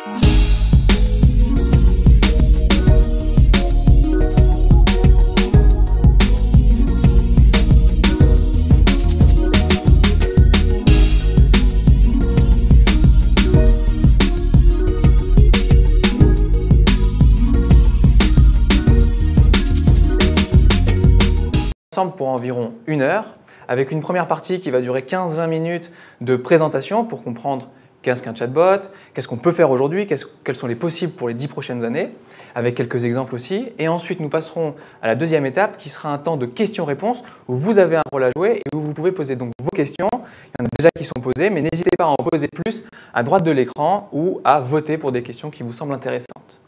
Ensemble pour environ 1 heure, avec une première partie qui va durer 15-20 minutes de présentation pour comprendre qu'est-ce qu'un chatbot, qu'est-ce qu'on peut faire aujourd'hui, quels sont les possibles pour les 10 prochaines années, avec quelques exemples aussi. Et ensuite, nous passerons à la deuxième étape qui sera un temps de questions-réponses où vous avez un rôle à jouer et où vous pouvez poser donc vos questions. Il y en a déjà qui sont posées, mais n'hésitez pas à en poser plus à droite de l'écran ou à voter pour des questions qui vous semblent intéressantes.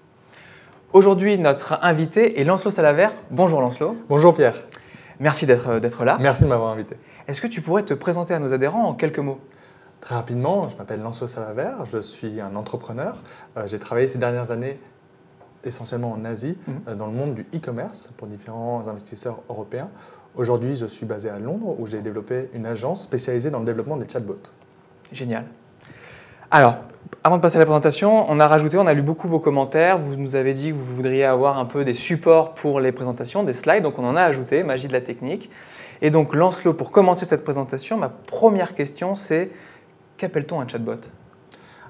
Aujourd'hui, notre invité est Lancelot Salaver. Bonjour Lancelot. Bonjour Pierre. Merci d'être là. Merci de m'avoir invité. Est-ce que tu pourrais te présenter à nos adhérents en quelques mots? Très rapidement, je m'appelle Lancelot Salaver, je suis un entrepreneur. J'ai travaillé ces dernières années essentiellement en Asie, dans le monde du e-commerce pour différents investisseurs européens. Aujourd'hui, je suis basé à Londres où j'ai développé une agence spécialisée dans le développement des chatbots. Génial. Alors, avant de passer à la présentation, on a lu beaucoup vos commentaires. Vous nous avez dit que vous voudriez avoir un peu des supports pour les présentations, des slides. Donc, on en a ajouté, magie de la technique. Et donc, Lancelot, pour commencer cette présentation, ma première question, c'est qu'appelle-t-on un chatbot?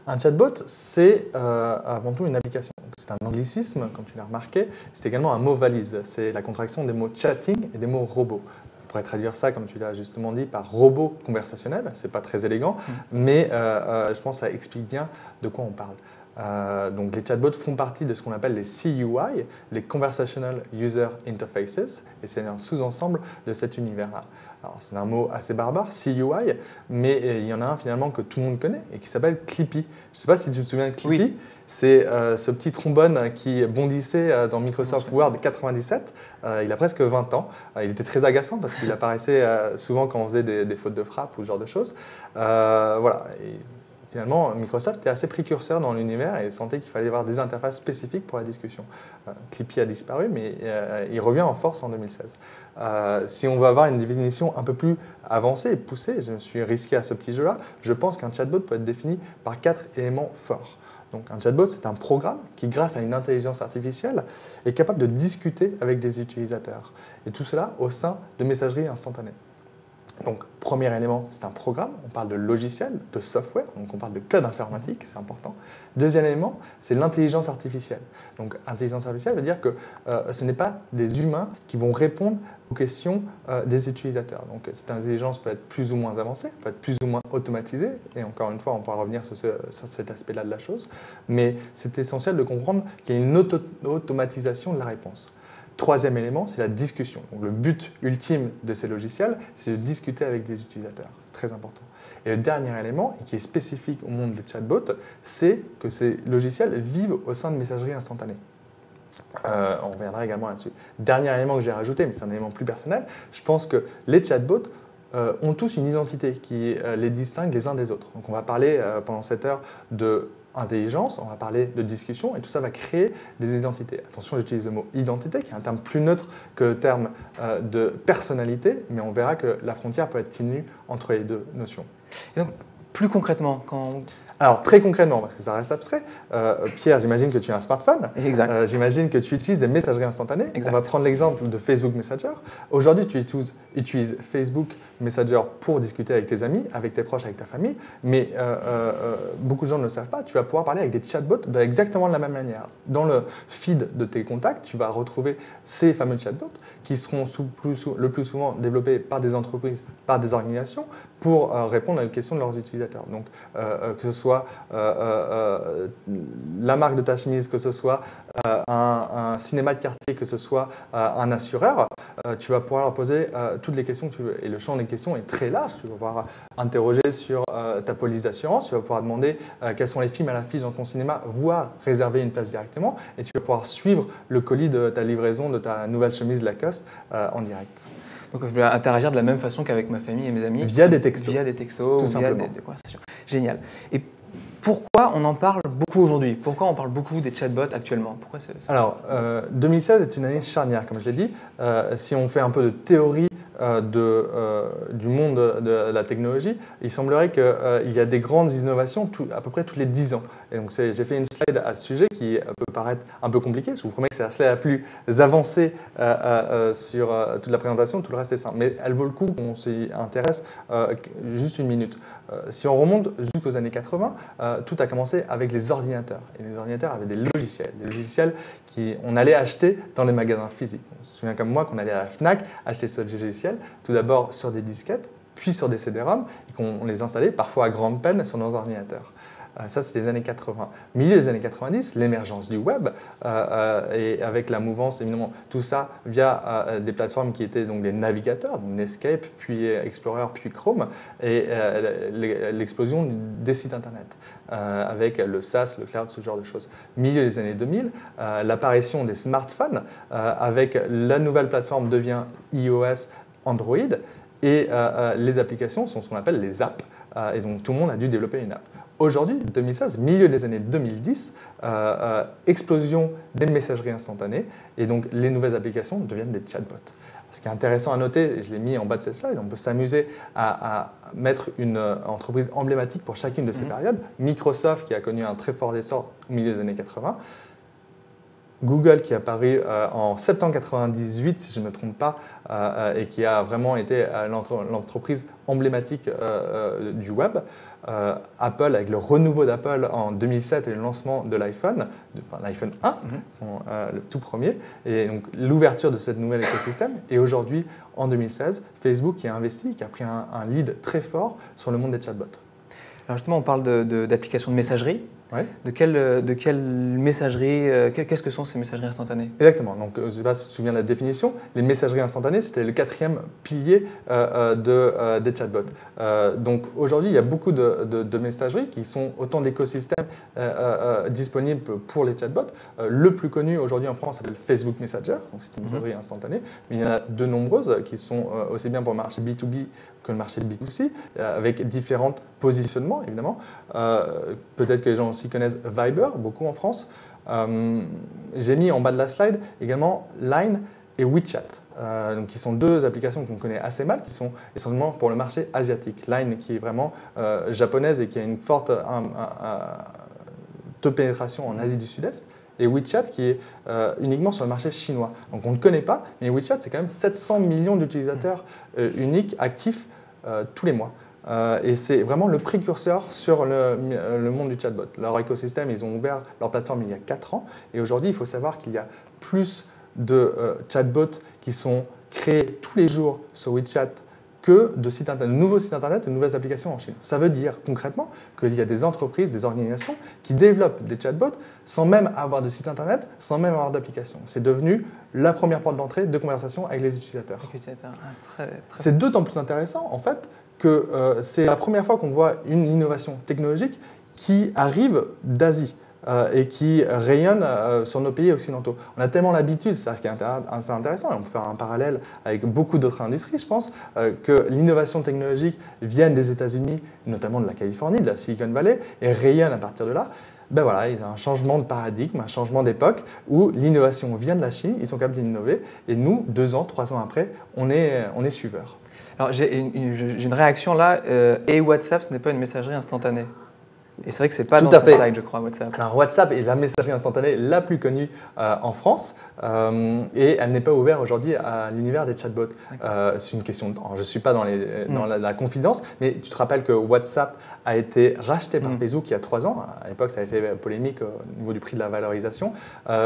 Un chatbot, c'est avant tout une application. C'est un anglicisme, comme tu l'as remarqué. C'est également un mot valise. C'est la contraction des mots chatting et des mots robot. On pourrait traduire ça, comme tu l'as justement dit, par robot conversationnel. Ce n'est pas très élégant, mais je pense que ça explique bien de quoi on parle. Donc les chatbots font partie de ce qu'on appelle les CUI, les Conversational User Interfaces, et c'est un sous-ensemble de cet univers-là. Alors c'est un mot assez barbare, CUI, mais il y en a un finalement que tout le monde connaît et qui s'appelle Clippy. Je ne sais pas si tu te souviens de Clippy. Oui. C'est ce petit trombone qui bondissait dans Microsoft Word 97. Il a presque 20 ans. Il était très agaçant parce qu'il apparaissait souvent quand on faisait des fautes de frappe ou ce genre de choses. Voilà. Et finalement, Microsoft était assez précurseur dans l'univers et sentait qu'il fallait avoir des interfaces spécifiques pour la discussion. Clippy a disparu, mais il revient en force en 2016. Si on veut avoir une définition un peu plus avancée et poussée, je me suis risqué à ce petit jeu-là, je pense qu'un chatbot peut être défini par 4 éléments forts. Donc, un chatbot, c'est un programme qui, grâce à une intelligence artificielle, est capable de discuter avec des utilisateurs. Et tout cela au sein de messagerie instantanée. Donc, premier élément, c'est un programme. On parle de logiciel, de software, donc on parle de code informatique, c'est important. Deuxième élément, c'est l'intelligence artificielle. Donc, intelligence artificielle veut dire que ce n'est pas des humains qui vont répondre aux questions des utilisateurs. Donc, cette intelligence peut être plus ou moins avancée, peut être plus ou moins automatisée, et encore une fois, on pourra revenir sur cet aspect-là de la chose, mais c'est essentiel de comprendre qu'il y a une automatisation de la réponse. Troisième élément, c'est la discussion. Donc, le but ultime de ces logiciels, c'est de discuter avec des utilisateurs. C'est très important. Et le dernier élément, et qui est spécifique au monde des chatbots, c'est que ces logiciels vivent au sein de messagerie instantanée. On reviendra également là-dessus. Dernier élément que j'ai rajouté, mais c'est un élément plus personnel, je pense que les chatbots ont tous une identité qui les distingue les uns des autres. Donc on va parler pendant cette heure de intelligence, on va parler de discussion et tout ça va créer des identités. Attention, j'utilise le mot identité qui est un terme plus neutre que le terme de personnalité, mais on verra que la frontière peut être ténue entre les deux notions. Et donc, plus concrètement, Alors, très concrètement, parce que ça reste abstrait, Pierre, j'imagine que tu as un smartphone. Exact. J'imagine que tu utilises des messageries instantanées. Exact. On va prendre l'exemple de Facebook Messenger. Aujourd'hui, tu utilises Facebook Messenger pour discuter avec tes amis, avec tes proches, avec ta famille. Mais beaucoup de gens ne le savent pas. Tu vas pouvoir parler avec des chatbots exactement de la même manière. Dans le feed de tes contacts, tu vas retrouver ces fameux chatbots qui seront le plus souvent développés par des entreprises, par des organisations, pour répondre aux questions de leurs utilisateurs. Donc, que ce soit la marque de ta chemise, que ce soit un cinéma de quartier, que ce soit un assureur, tu vas pouvoir leur poser toutes les questions que tu veux. Et le champ des questions est très large. Tu vas pouvoir interroger sur ta police d'assurance, tu vas pouvoir demander quels sont les films à l'affiche dans ton cinéma, voire réserver une place directement. Et tu vas pouvoir suivre le colis de ta livraison de ta nouvelle chemise Lacoste en direct. Donc, je vais interagir de la même façon qu'avec ma famille et mes amis. Via des textos. Via des textos, tout via simplement. des conversations. Génial. Et pourquoi on en parle beaucoup aujourd'hui? Pourquoi on parle beaucoup des chatbots actuellement? Pourquoi Alors, 2016 est une année charnière, comme je l'ai dit. Si on fait un peu de théorie du monde de la technologie, il semblerait qu'il y a des grandes innovations à peu près tous les 10 ans. Et donc, j'ai fait une slide à ce sujet qui peut paraître un peu compliquée. Je vous promets que c'est la slide la plus avancée sur toute la présentation. Tout le reste est simple. Mais elle vaut le coup qu'on s'y intéresse juste une minute. Si on remonte jusqu'aux années 80, tout a commencé avec les ordinateurs. Et les ordinateurs avaient des logiciels qu'on allait acheter dans les magasins physiques. On se souvient comme moi qu'on allait à la Fnac acheter ce logiciel, tout d'abord sur des disquettes, puis sur des CD-ROM, et qu'on les installait parfois à grande peine sur nos ordinateurs. Ça, c'est les années 80. Milieu des années 90, l'émergence du web, et avec la mouvance, évidemment, tout ça via des plateformes qui étaient donc des navigateurs, donc Netscape, puis Explorer, puis Chrome, et l'explosion des sites Internet, avec le SaaS, le cloud, ce genre de choses. Milieu des années 2000, l'apparition des smartphones, avec la nouvelle plateforme devient iOS, Android, et les applications sont ce qu'on appelle les apps, et donc tout le monde a dû développer une app. Aujourd'hui, 2016, milieu des années 2010, explosion des messageries instantanées et donc les nouvelles applications deviennent des chatbots. Ce qui est intéressant à noter, et je l'ai mis en bas de cette slide, on peut s'amuser à mettre une entreprise emblématique pour chacune de ces périodes. Microsoft qui a connu un très fort essor au milieu des années 80. Google qui est apparu en septembre 98, si je ne me trompe pas, et qui a vraiment été l'entreprise emblématique du web. Apple, avec le renouveau d'Apple en 2007 et le lancement de l'iPhone, l'iPhone 1, le tout premier, et donc l'ouverture de ce nouvel écosystème. Et aujourd'hui, en 2016, Facebook qui a investi, qui a pris un lead très fort sur le monde des chatbots. Alors justement, on parle d'applications de messagerie. Ouais. De quelle messagerie, qu'est-ce que sont ces messageries instantanées? Exactement. Donc, je ne sais pas si tu te souviens de la définition. Les messageries instantanées, c'était le 4e pilier des chatbots. Donc, aujourd'hui, il y a beaucoup de messageries qui sont autant d'écosystèmes disponibles pour les chatbots. Le plus connu aujourd'hui en France s'appelle Facebook Messenger. Donc, c'est une messagerie instantanée. Mais il y en a de nombreuses qui sont aussi bien pour le marché B2B que le marché B2C, avec différents positionnements, évidemment. Peut-être que les gens aussi connaissent Viber, beaucoup en France. J'ai mis en bas de la slide également Line et WeChat, donc qui sont deux applications qu'on connaît assez mal, qui sont essentiellement pour le marché asiatique. Line qui est vraiment japonaise et qui a une forte taux de pénétration en Asie du Sud-Est. Et WeChat qui est uniquement sur le marché chinois. Donc on ne connaît pas, mais WeChat c'est quand même 700 millions d'utilisateurs uniques, actifs tous les mois. Et c'est vraiment le précurseur sur le monde du chatbot. Leur écosystème, ils ont ouvert leur plateforme il y a 4 ans. Et aujourd'hui, il faut savoir qu'il y a plus de chatbots qui sont créés tous les jours sur WeChat que de sites internet, de nouveaux sites internet, de nouvelles applications en Chine. Ça veut dire concrètement qu'il y a des entreprises, des organisations qui développent des chatbots sans même avoir de site internet, sans même avoir d'application. C'est devenu la première porte d'entrée de conversation avec les utilisateurs. C'est d'autant plus intéressant en fait que c'est la première fois qu'on voit une innovation technologique qui arrive d'Asie. Et qui rayonne sur nos pays occidentaux. On a tellement l'habitude, c'est ça qui est assez intéressant, et on peut faire un parallèle avec beaucoup d'autres industries, je pense, que l'innovation technologique vienne des États-Unis, notamment de la Californie, de la Silicon Valley, et rayonne à partir de là. Ben voilà, il y a un changement de paradigme, un changement d'époque, où l'innovation vient de la Chine, ils sont capables d'innover, et nous, 2 ans, 3 ans après, on est suiveurs. Alors j'ai une réaction là, et WhatsApp, ce n'est pas une messagerie instantanée. Et c'est vrai que ce n'est pas dans ton slide, je crois, WhatsApp. Alors, WhatsApp est la messagerie instantanée la plus connue en France et elle n'est pas ouverte aujourd'hui à l'univers des chatbots. C'est une question de temps. Je ne suis pas dans la confidence, mais tu te rappelles que WhatsApp a été racheté par Facebook il y a 3 ans. À l'époque, ça avait fait polémique au niveau du prix de la valorisation.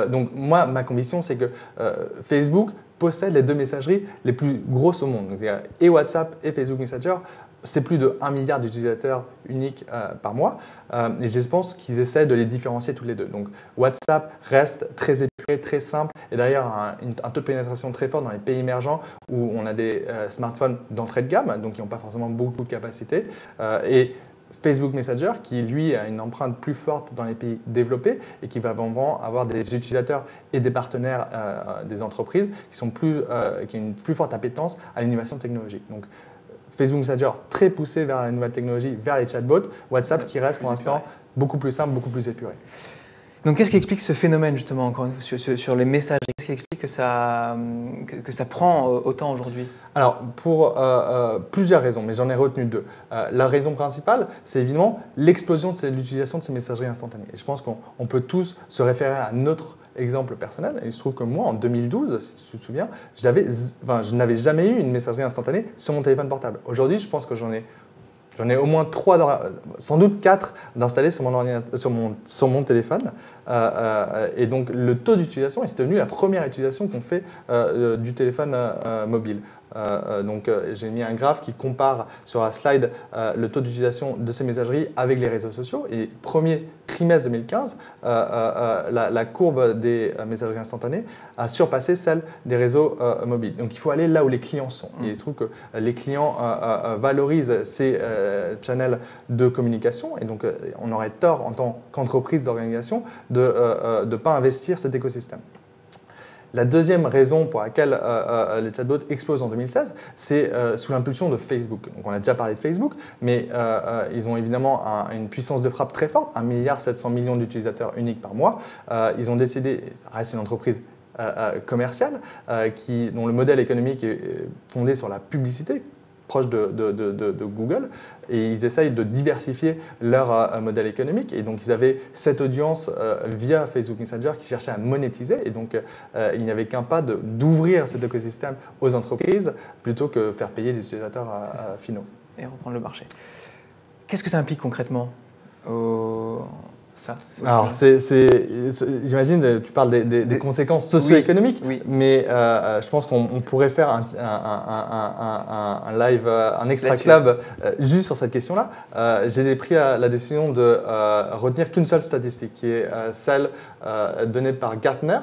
Donc, moi, ma conviction, c'est que Facebook possède les 2 messageries les plus grosses au monde. Donc, et WhatsApp et Facebook Messenger. C'est plus de 1 milliard d'utilisateurs uniques par mois. Et je pense qu'ils essaient de les différencier tous les deux. Donc WhatsApp reste très épuré, très simple. Et d'ailleurs, un taux de pénétration très fort dans les pays émergents où on a des smartphones d'entrée de gamme, donc qui n'ont pas forcément beaucoup de capacité. Et Facebook Messenger, qui lui a une empreinte plus forte dans les pays développés et qui va vraiment avoir des utilisateurs et des partenaires des entreprises qui ont une plus forte appétence à l'innovation technologique. Donc, Facebook Messenger très poussé vers la nouvelle technologie, vers les chatbots, WhatsApp qui reste pour l'instant beaucoup plus simple, beaucoup plus épuré. Donc, qu'est-ce qui explique ce phénomène, justement, encore une fois, sur les messages? Qu'est-ce qui explique que ça prend autant aujourd'hui? Alors, pour plusieurs raisons, mais j'en ai retenu deux. La raison principale, c'est évidemment l'explosion de l'utilisation de ces messageries instantanées. Et je pense qu'on peut tous se référer à notre exemple personnel. Et il se trouve que moi, en 2012, si tu te souviens, je n'avais jamais eu une messagerie instantanée sur mon téléphone portable. Aujourd'hui, je pense que j'en ai au moins 3, sans doute 4 d'installer sur mon téléphone. Et donc, le taux d'utilisation, c'est devenu la première utilisation qu'on fait du téléphone mobile. J'ai mis un graphe qui compare sur la slide le taux d'utilisation de ces messageries avec les réseaux sociaux. Et premier trimestre 2015, la courbe des messageries instantanées a surpassé celle des réseaux mobiles. Donc il faut aller là où les clients sont. Et il se trouve que les clients valorisent ces channels de communication. Et donc on aurait tort en tant qu'entreprise d'organisation de ne pas investir cet écosystème. La deuxième raison pour laquelle les chatbots explosent en 2016, c'est sous l'impulsion de Facebook. Donc on a déjà parlé de Facebook, mais ils ont évidemment une puissance de frappe très forte, 1,7 milliard d'utilisateurs uniques par mois. Ils ont décidé, ça reste une entreprise commerciale, dont le modèle économique est fondé sur la publicité, proche de Google, et ils essayent de diversifier leur modèle économique. Et donc, ils avaient cette audience via Facebook Messenger qui cherchait à monétiser. Et donc, il n'y avait qu'un pas d'ouvrir cet écosystème aux entreprises plutôt que faire payer les utilisateurs finaux. Et reprendre le marché. Qu'est-ce que ça implique concrètement Alors, j'imagine, tu parles des conséquences socio-économiques, oui. Mais je pense qu'on pourrait faire un live, un extra club juste sur cette question-là. J'ai pris la décision de retenir qu'une seule statistique, qui est celle donnée par Gartner,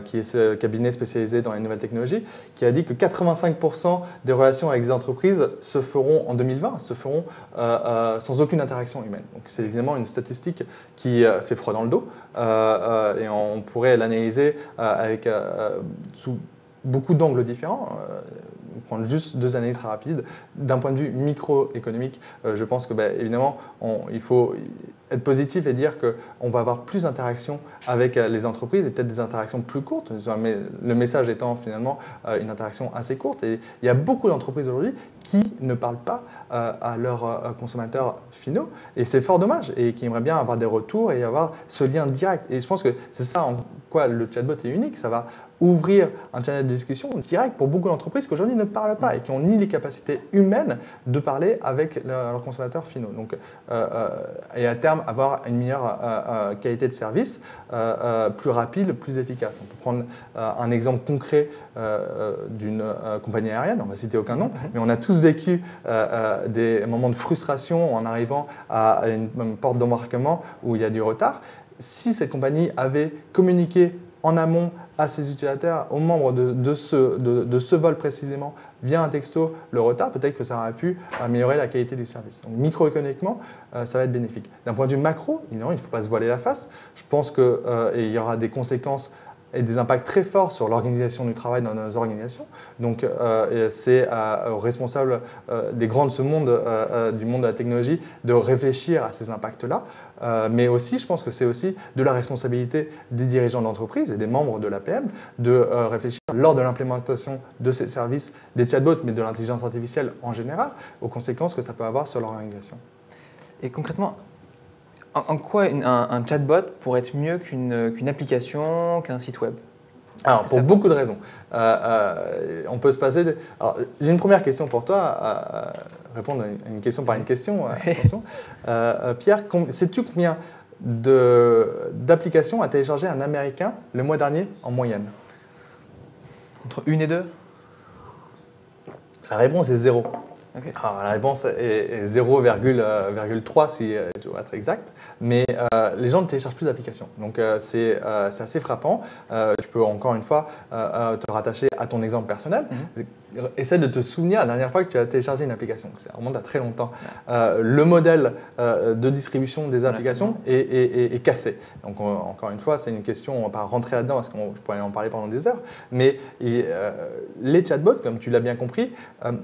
qui est ce cabinet spécialisé dans les nouvelles technologies, qui a dit que 85% des relations avec les entreprises se feront en 2020, se feront sans aucune interaction humaine. Donc c'est évidemment une statistique qui fait froid dans le dos, et on pourrait l'analyser sous beaucoup d'angles différents. Prendre juste 2 analyses très rapides. D'un point de vue microéconomique, je pense que évidemment, il faut être positif et dire qu'on va avoir plus d'interactions avec les entreprises et peut-être des interactions plus courtes, le message étant finalement une interaction assez courte. Et il y a beaucoup d'entreprises aujourd'hui qui ne parlent pas à leurs consommateurs finaux, et c'est fort dommage, et qui aimeraient bien avoir des retours et avoir ce lien direct. Et je pense que c'est ça en quoi le chatbot est unique, ça va ouvrir un channel de discussion direct pour beaucoup d'entreprises qui aujourd'hui ne parlent pas et qui n'ont ni les capacités humaines de parler avec leurs consommateurs finaux. Donc, et à terme, avoir une meilleure qualité de service, plus rapide, plus efficace. On peut prendre un exemple concret d'une compagnie aérienne, on ne va citer aucun nom, mais on a tous vécu des moments de frustration en arrivant à une porte d'embarquement où il y a du retard. Si cette compagnie avait communiqué en amont à ses utilisateurs, aux membres de ce vol précisément, via un texto, le retard, peut-être que ça aurait pu améliorer la qualité du service. Donc microéconomiquement, ça va être bénéfique. D'un point de vue macro, évidemment, il ne faut pas se voiler la face. Je pense qu'il y aura des conséquences et des impacts très forts sur l'organisation du travail dans nos organisations. Donc, c'est aux responsables des grands de ce monde, du monde de la technologie, de réfléchir à ces impacts-là. Mais aussi, je pense que c'est aussi de la responsabilité des dirigeants d'entreprise et des membres de l'APM de réfléchir lors de l'implémentation de ces services, des chatbots, mais de l'intelligence artificielle en général, aux conséquences que ça peut avoir sur leur organisation. Et concrètement, en quoi un chatbot pourrait être mieux qu'une application, qu'un site web? Alors, pour beaucoup de raisons. On peut se passer Alors, j'ai une première question pour toi, répondre à une question par une question. Attention. Pierre, sais-tu combien d'applications a téléchargé un Américain le mois dernier en moyenne? Entre 1 et 2? La réponse est 0. Okay. Alors, la réponse est 0,3 si je veux être exact, mais les gens ne téléchargent plus d'applications. Donc c'est assez frappant. Tu peux encore une fois te rattacher à ton exemple personnel. essaie de te souvenir la dernière fois que tu as téléchargé une application. Ça remonte à très longtemps. Le modèle de distribution des applications est cassé. Donc, encore une fois, c'est une question, on ne va pas rentrer là-dedans parce que je pourrais en parler pendant des heures. Mais les chatbots, comme tu l'as bien compris,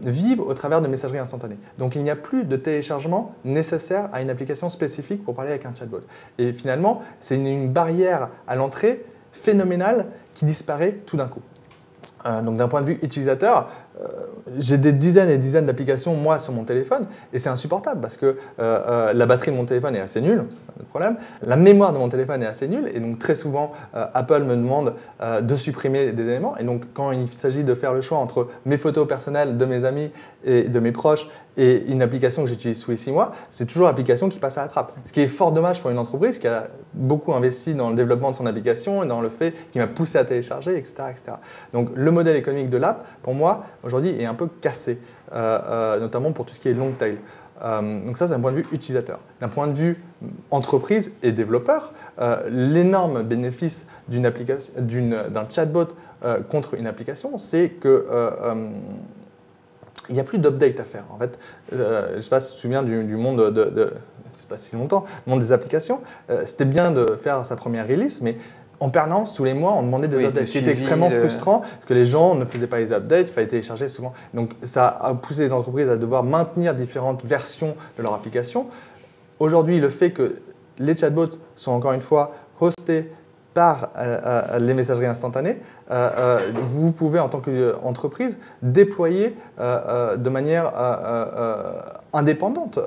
vivent au travers de messagerie instantanée. Donc, il n'y a plus de téléchargement nécessaire à une application spécifique pour parler avec un chatbot. Et finalement, c'est une barrière à l'entrée phénoménale qui disparaît tout d'un coup. Donc d'un point de vue utilisateur, j'ai des dizaines et des dizaines d'applications moi sur mon téléphone et c'est insupportable parce que la batterie de mon téléphone est assez nulle, c'est un autre problème. La mémoire de mon téléphone est assez nulle et donc très souvent Apple me demande de supprimer des éléments et donc quand il s'agit de faire le choix entre mes photos personnelles de mes amis et de mes proches et une application que j'utilise tous les 6 mois, c'est toujours l'application qui passe à la trappe. Ce qui est fort dommage pour une entreprise qui a beaucoup investi dans le développement de son application et dans le fait qui m'a poussé à télécharger, etc., etc. Donc le modèle économique de l'app, pour moi, aujourd'hui, est un peu cassé, notamment pour tout ce qui est long tail. Donc ça, c'est d'un point de vue utilisateur. D'un point de vue entreprise et développeur, l'énorme bénéfice d'un chatbot contre une application, c'est que il n'y a plus d'update à faire. En fait, je ne sais pas si tu te souviens du monde c'est pas si longtemps, le monde des applications. C'était bien de faire sa première release, mais en permanence, tous les mois, on demandait des updates. C'était extrêmement frustrant parce que les gens ne faisaient pas les updates, il fallait télécharger souvent. Donc, ça a poussé les entreprises à devoir maintenir différentes versions de leur application. Aujourd'hui, le fait que les chatbots sont encore une fois hostés par les messageries instantanées, vous pouvez en tant qu'entreprise déployer de manière indépendante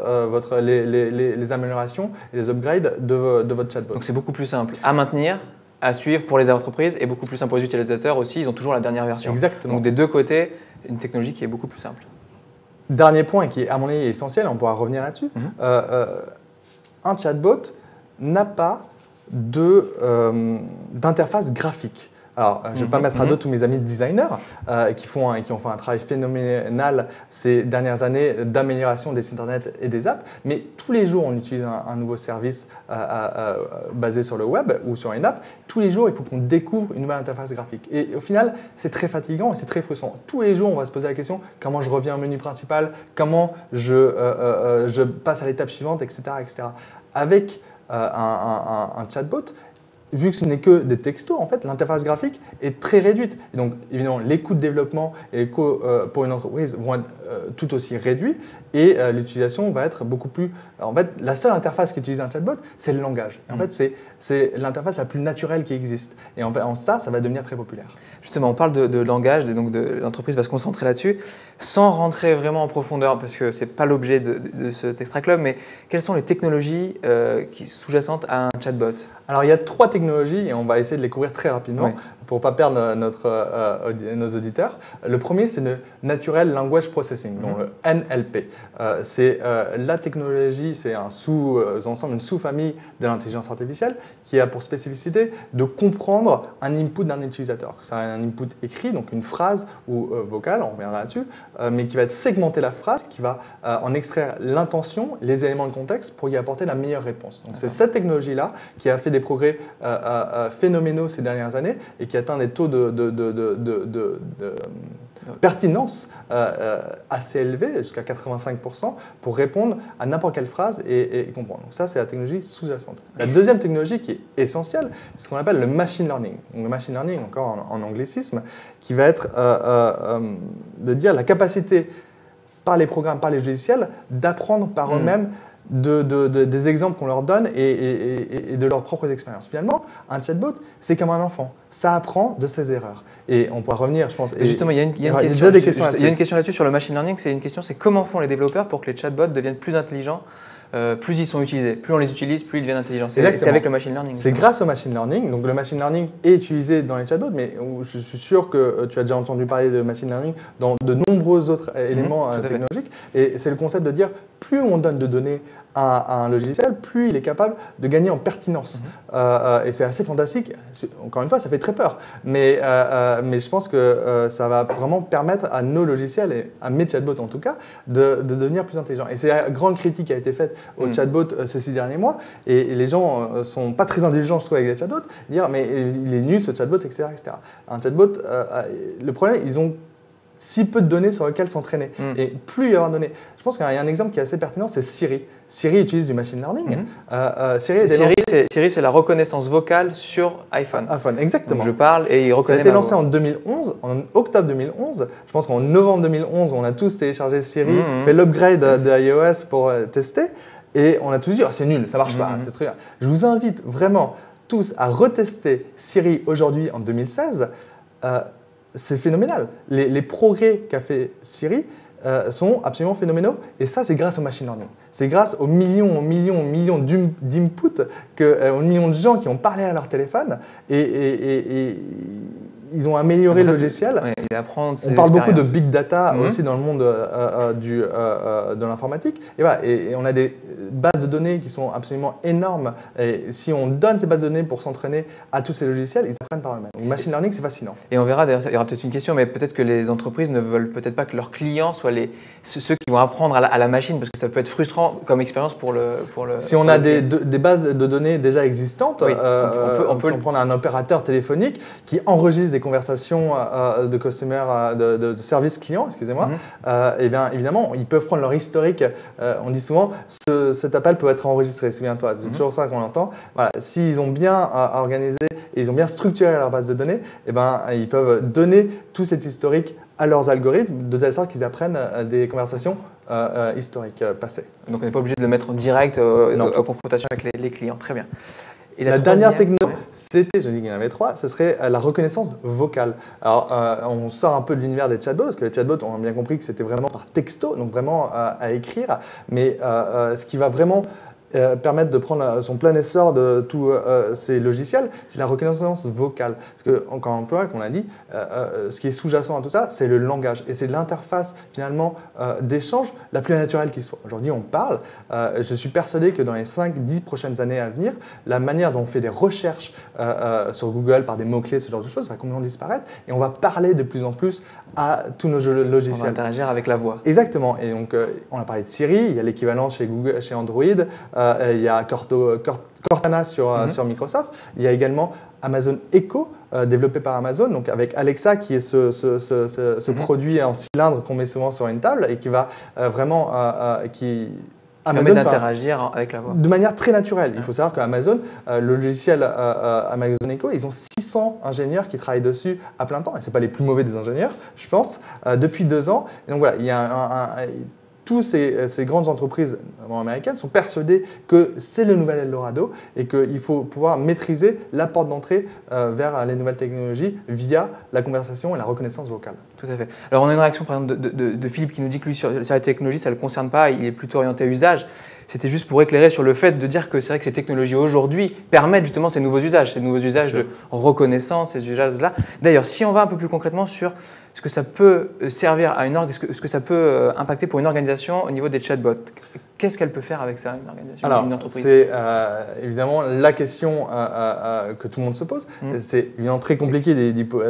les améliorations et les upgrades de votre chatbot. Donc c'est beaucoup plus simple à maintenir, à suivre pour les entreprises et beaucoup plus simple pour les utilisateurs aussi, ils ont toujours la dernière version. Exactement. Donc des deux côtés, une technologie qui est beaucoup plus simple. Dernier point qui est à mon avis essentiel, on pourra revenir là-dessus, un chatbot n'a pas d'interface graphique. Alors, je ne vais pas mettre à dos tous mes amis designers qui ont fait un travail phénoménal ces dernières années d'amélioration des sites internet et des apps, mais tous les jours, on utilise un nouveau service basé sur le web ou sur une app. Tous les jours, il faut qu'on découvre une nouvelle interface graphique. Et au final, c'est très fatigant et c'est très frustrant. Tous les jours, on va se poser la question comment je reviens au menu principal, comment je passe à l'étape suivante, etc., etc. Avec un chatbot, vu que ce n'est que des textos, en fait, l'interface graphique est très réduite. Et donc, évidemment, les coûts de développement et les coûts pour une entreprise vont être tout aussi réduits et l'utilisation va être beaucoup plus… En fait, la seule interface qu'utilise un chatbot, c'est le langage. Et en fait, c'est l'interface la plus naturelle qui existe. Et en ça va devenir très populaire. Justement, on parle de langage, et donc l'entreprise va se concentrer là-dessus, sans rentrer vraiment en profondeur, parce que ce n'est pas l'objet de cet Extra Club, mais quelles sont les technologies sous-jacentes à un chatbot? Alors, il y a 3 technologies et on va essayer de les couvrir très rapidement pour ne pas perdre nos auditeurs. Le premier, c'est le Natural Language Processing, donc le NLP. C'est la technologie, c'est un sous-ensemble, une sous-famille de l'intelligence artificielle qui a pour spécificité de comprendre un input d'un utilisateur. C'est un input écrit, donc une phrase ou vocale, on reviendra là-dessus, mais qui va segmenter la phrase, qui va en extraire l'intention, les éléments de contexte pour y apporter la meilleure réponse. Donc c'est cette technologie-là qui a fait des progrès phénoménaux ces dernières années et qui atteint des taux de pertinence assez élevés, jusqu'à 85%, pour répondre à n'importe quelle phrase et comprendre. Donc ça, c'est la technologie sous-jacente. La deuxième technologie qui est essentielle, c'est ce qu'on appelle le machine learning. Donc le machine learning, encore en anglicisme, qui va être de dire la capacité par les programmes, par les logiciels, d'apprendre par eux-mêmes des exemples qu'on leur donne et de leurs propres expériences. Finalement, un chatbot, c'est comme un enfant. Ça apprend de ses erreurs. Et on pourra revenir, je pense. Justement, il y a une question là-dessus sur le machine learning. C'est comment font les développeurs pour que les chatbots deviennent plus intelligents plus ils sont utilisés, plus on les utilise, plus ils deviennent intelligents. C'est avec le machine learning. C'est grâce au machine learning. Donc le machine learning est utilisé dans les chatbots, mais je suis sûr que tu as déjà entendu parler de machine learning dans de nombreux autres éléments technologiques. Et c'est le concept de dire plus on donne de données à un logiciel, plus il est capable de gagner en pertinence. Et c'est assez fantastique. Encore une fois, ça fait très peur. Mais je pense que ça va vraiment permettre à nos logiciels, et à mes chatbots en tout cas, de devenir plus intelligents. Et c'est la grande critique qui a été faite aux chatbots ces 6 derniers mois. Et les gens ne sont pas très indulgents, je trouve, avec les chatbots. Dire, mais il est nul ce chatbot, etc. etc. Un chatbot, le problème, ils ont si peu de données sur lesquelles s'entraîner. Et plus il y aura de données. Je pense qu'il y a un exemple qui est assez pertinent, c'est Siri. Siri utilise du machine learning. Siri, c'est la reconnaissance vocale sur iPhone. Exactement. Donc je parle et il reconnaît. Ça a été lancé en 2011, en octobre 2011. Je pense qu'en novembre 2011, on a tous téléchargé Siri, fait l'upgrade de iOS pour tester. Et on a tous dit, oh, c'est nul, ça marche pas. C'est très bien. Je vous invite vraiment tous à retester Siri aujourd'hui en 2016. C'est phénoménal. Les progrès qu'a fait Siri sont absolument phénoménaux. Et ça, c'est grâce au machine learning. C'est grâce aux millions d'inputs, aux millions de gens qui ont parlé à leur téléphone et ils ont amélioré le logiciel. On parle beaucoup de big data aussi dans le monde de l'informatique. Et voilà, et on a des bases de données qui sont absolument énormes. Et si on donne ces bases de données pour s'entraîner à tous ces logiciels, ils apprennent par eux-mêmes. Donc, machine learning, c'est fascinant. Et on verra, d'ailleurs, il y aura peut-être une question, mais peut-être que les entreprises ne veulent peut-être pas que leurs clients soient ceux qui vont apprendre à la machine, parce que ça peut être frustrant comme expérience pour le si on a des bases de données déjà existantes, on peut prendre un opérateur téléphonique qui enregistre des conversations de customer, de service client, excusez-moi, et bien évidemment, ils peuvent prendre leur historique. On dit souvent, cet appel peut être enregistré, souviens-toi, c'est toujours ça qu'on entend. Voilà, s'ils ont bien organisé et ils ont bien structuré leur base de données, et ben, ils peuvent donner tout cet historique à leurs algorithmes de telle sorte qu'ils apprennent des conversations historiques passées. Donc on n'est pas obligé de le mettre en direct en confrontation avec les clients. Très bien. Et la dernière techno, c'était, je dis qu'il y en avait 3, ce serait la reconnaissance vocale. Alors, on sort un peu de l'univers des chatbots, parce que les chatbots, on a bien compris que c'était vraiment par texto, donc vraiment à écrire. Mais ce qui va vraiment permettre de prendre son plein essor de tous ces logiciels, c'est la reconnaissance vocale. Parce que, encore une fois, qu'on a dit, ce qui est sous-jacent à tout ça, c'est le langage. Et c'est l'interface, finalement, d'échange la plus naturelle qui soit. Aujourd'hui, on parle. Je suis persuadé que dans les 5-10 prochaines années à venir, la manière dont on fait des recherches sur Google par des mots-clés, ce genre de choses, va complètement disparaître. Et on va parler de plus en plus à tous nos logiciels. On va interagir avec la voix. Exactement. Et donc, on a parlé de Siri, il y a l'équivalent chez Google, chez Android. Il y a Cortana sur Microsoft. Il y a également Amazon Echo, développé par Amazon, donc avec Alexa qui est ce produit en cylindre qu'on met souvent sur une table et qui va vraiment… permet d'interagir avec la voix. De manière très naturelle. Il faut savoir qu'Amazon, le logiciel Amazon Echo, ils ont 600 ingénieurs qui travaillent dessus à plein temps. Et ce n'est pas les plus mauvais des ingénieurs, je pense, depuis 2 ans. Et donc voilà, il y a tous ces grandes entreprises américaines sont persuadées que c'est le nouvel Eldorado et qu'il faut pouvoir maîtriser la porte d'entrée vers les nouvelles technologies via la conversation et la reconnaissance vocale. Tout à fait. Alors on a une réaction par exemple de Philippe qui nous dit que lui sur la technologie ça ne le concerne pas, il est plutôt orienté à usage. C'était juste pour éclairer sur le fait de dire que c'est vrai que ces technologies aujourd'hui permettent justement ces nouveaux usages de reconnaissance, ces usages-là. D'ailleurs, si on va un peu plus concrètement sur ce que ça peut servir à une ce que ça peut impacter pour une organisation au niveau des chatbots, qu'est-ce qu'elle peut faire avec ça, une organisation, une entreprise? C'est évidemment la question que tout le monde se pose. C'est évidemment très compliqué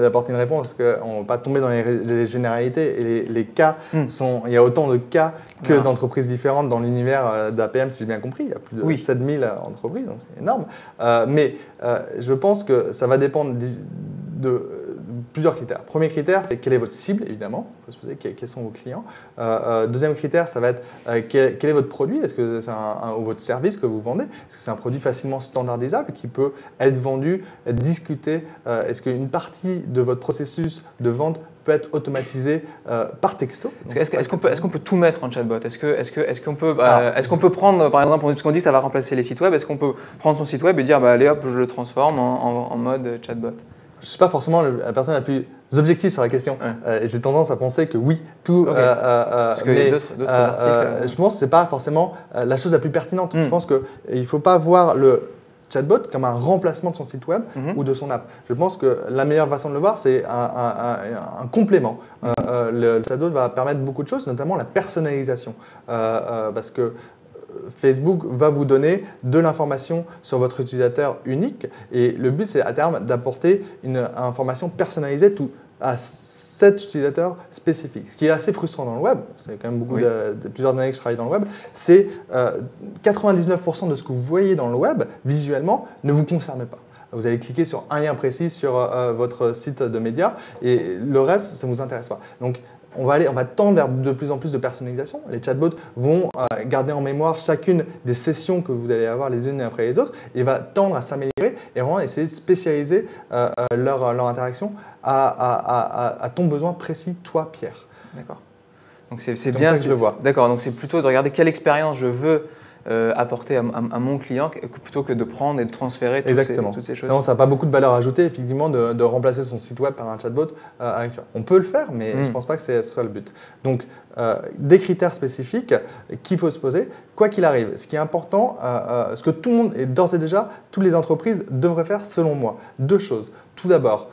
d'apporter une réponse parce qu'on ne va pas tomber dans les généralités et les cas il y a autant de cas que d'entreprises différentes dans l'univers d'APM, si j'ai bien compris. Il y a plus de 7000 entreprises, donc c'est énorme. Mais je pense que ça va dépendre de plusieurs critères. Premier critère, c'est quelle est votre cible, évidemment. Il faut se poser quels sont vos clients. Deuxième critère, ça va être quel est votre produit. Est-ce que c'est ou votre service que vous vendez? Est-ce que c'est un produit facilement standardisable qui peut être vendu, être discuté? Est-ce qu'une partie de votre processus de vente peut être automatisée par texto? Est-ce qu'on peut tout mettre en chatbot? Est-ce qu'on peut prendre, par exemple, ce qu'on dit, ça va remplacer les sites web. Est-ce qu'on peut prendre son site web et dire, allez hop, je le transforme en mode chatbot? Je ne suis pas forcément la personne la plus objective sur la question. J'ai tendance à penser que oui, tout. Parce qu'il y a d'autres articles. Je pense que ce n'est pas forcément la chose la plus pertinente. Je pense qu'il ne faut pas voir le chatbot comme un remplacement de son site web ou de son app. Je pense que la meilleure façon de le voir, c'est un complément. Le chatbot va permettre beaucoup de choses, notamment la personnalisation. Parce que Facebook va vous donner de l'information sur votre utilisateur unique et le but c'est à terme d'apporter une information personnalisée à cet utilisateur spécifique. Ce qui est assez frustrant dans le web, c'est quand même plusieurs années que je travaille dans le web, c'est 99% de ce que vous voyez dans le web visuellement ne vous concerne pas. Vous allez cliquer sur un lien précis sur votre site de médias et le reste, ça ne vous intéresse pas. Donc, on va tendre vers de plus en plus de personnalisation. Les chatbots vont garder en mémoire chacune des sessions que vous allez avoir les unes après les autres et va tendre à s'améliorer et vraiment essayer de spécialiser leur interaction à ton besoin précis, toi, Pierre. D'accord. Donc c'est bien. Que je le vois. D'accord. Donc c'est plutôt de regarder quelle expérience je veux apporter à mon client plutôt que de prendre et de transférer toutes ces choses. Sinon, ça n'a pas beaucoup de valeur ajoutée, effectivement, de remplacer son site web par un chatbot. On peut le faire, mais je ne pense pas que ce soit le but. Donc, des critères spécifiques qu'il faut se poser, quoi qu'il arrive. Ce qui est important, ce que tout le monde, et d'ores et déjà, toutes les entreprises devraient faire, selon moi, 2 choses. Tout d'abord,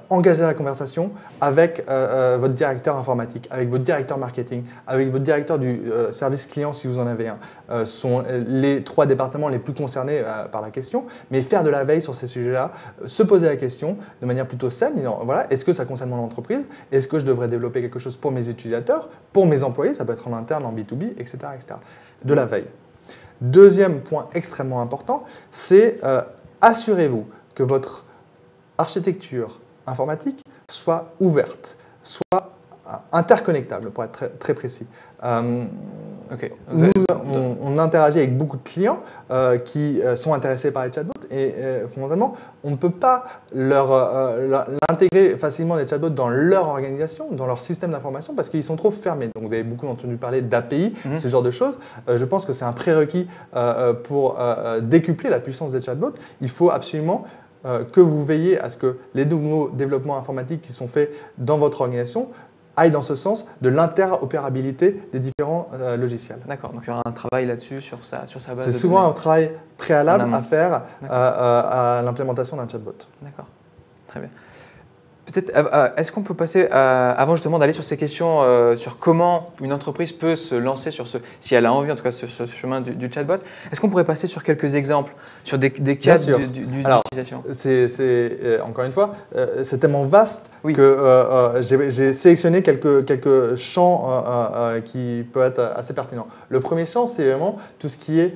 engager la conversation avec votre directeur informatique, avec votre directeur marketing, avec votre directeur du service client si vous en avez un. Sont les 3 départements les plus concernés par la question, mais faire de la veille sur ces sujets-là, se poser la question de manière plutôt saine, voilà, est-ce que ça concerne mon entreprise? Est-ce que je devrais développer quelque chose pour mes utilisateurs, pour mes employés? Ça peut être en interne, en B2B, etc. etc. De la veille. Deuxième point extrêmement important, c'est assurez-vous que votre architecture informatique soit ouverte, soit interconnectable, pour être très, très précis. Nous, on interagit avec beaucoup de clients qui sont intéressés par les chatbots et fondamentalement, on ne peut pas l'intégrer facilement les chatbots dans leur organisation, dans leur système d'information parce qu'ils sont trop fermés. Donc, vous avez beaucoup entendu parler d'API, ce genre de choses. Je pense que c'est un prérequis pour décupler la puissance des chatbots. Il faut absolument que vous veillez à ce que les nouveaux développements informatiques qui sont faits dans votre organisation aillent dans ce sens de l'interopérabilité des différents logiciels. D'accord, donc il y aura un travail là-dessus sur sa base. C'est souvent un travail préalable à faire à l'implémentation d'un chatbot. D'accord, très bien. Peut-être, est-ce qu'on peut passer, avant justement d'aller sur ces questions, sur comment une entreprise peut se lancer si elle a envie en tout cas sur ce chemin du chatbot, est-ce qu'on pourrait passer sur quelques exemples, sur des cas d'utilisation? Encore une fois, c'est tellement vaste que j'ai sélectionné quelques champs qui peuvent être assez pertinents. Le premier champ, c'est vraiment tout ce qui est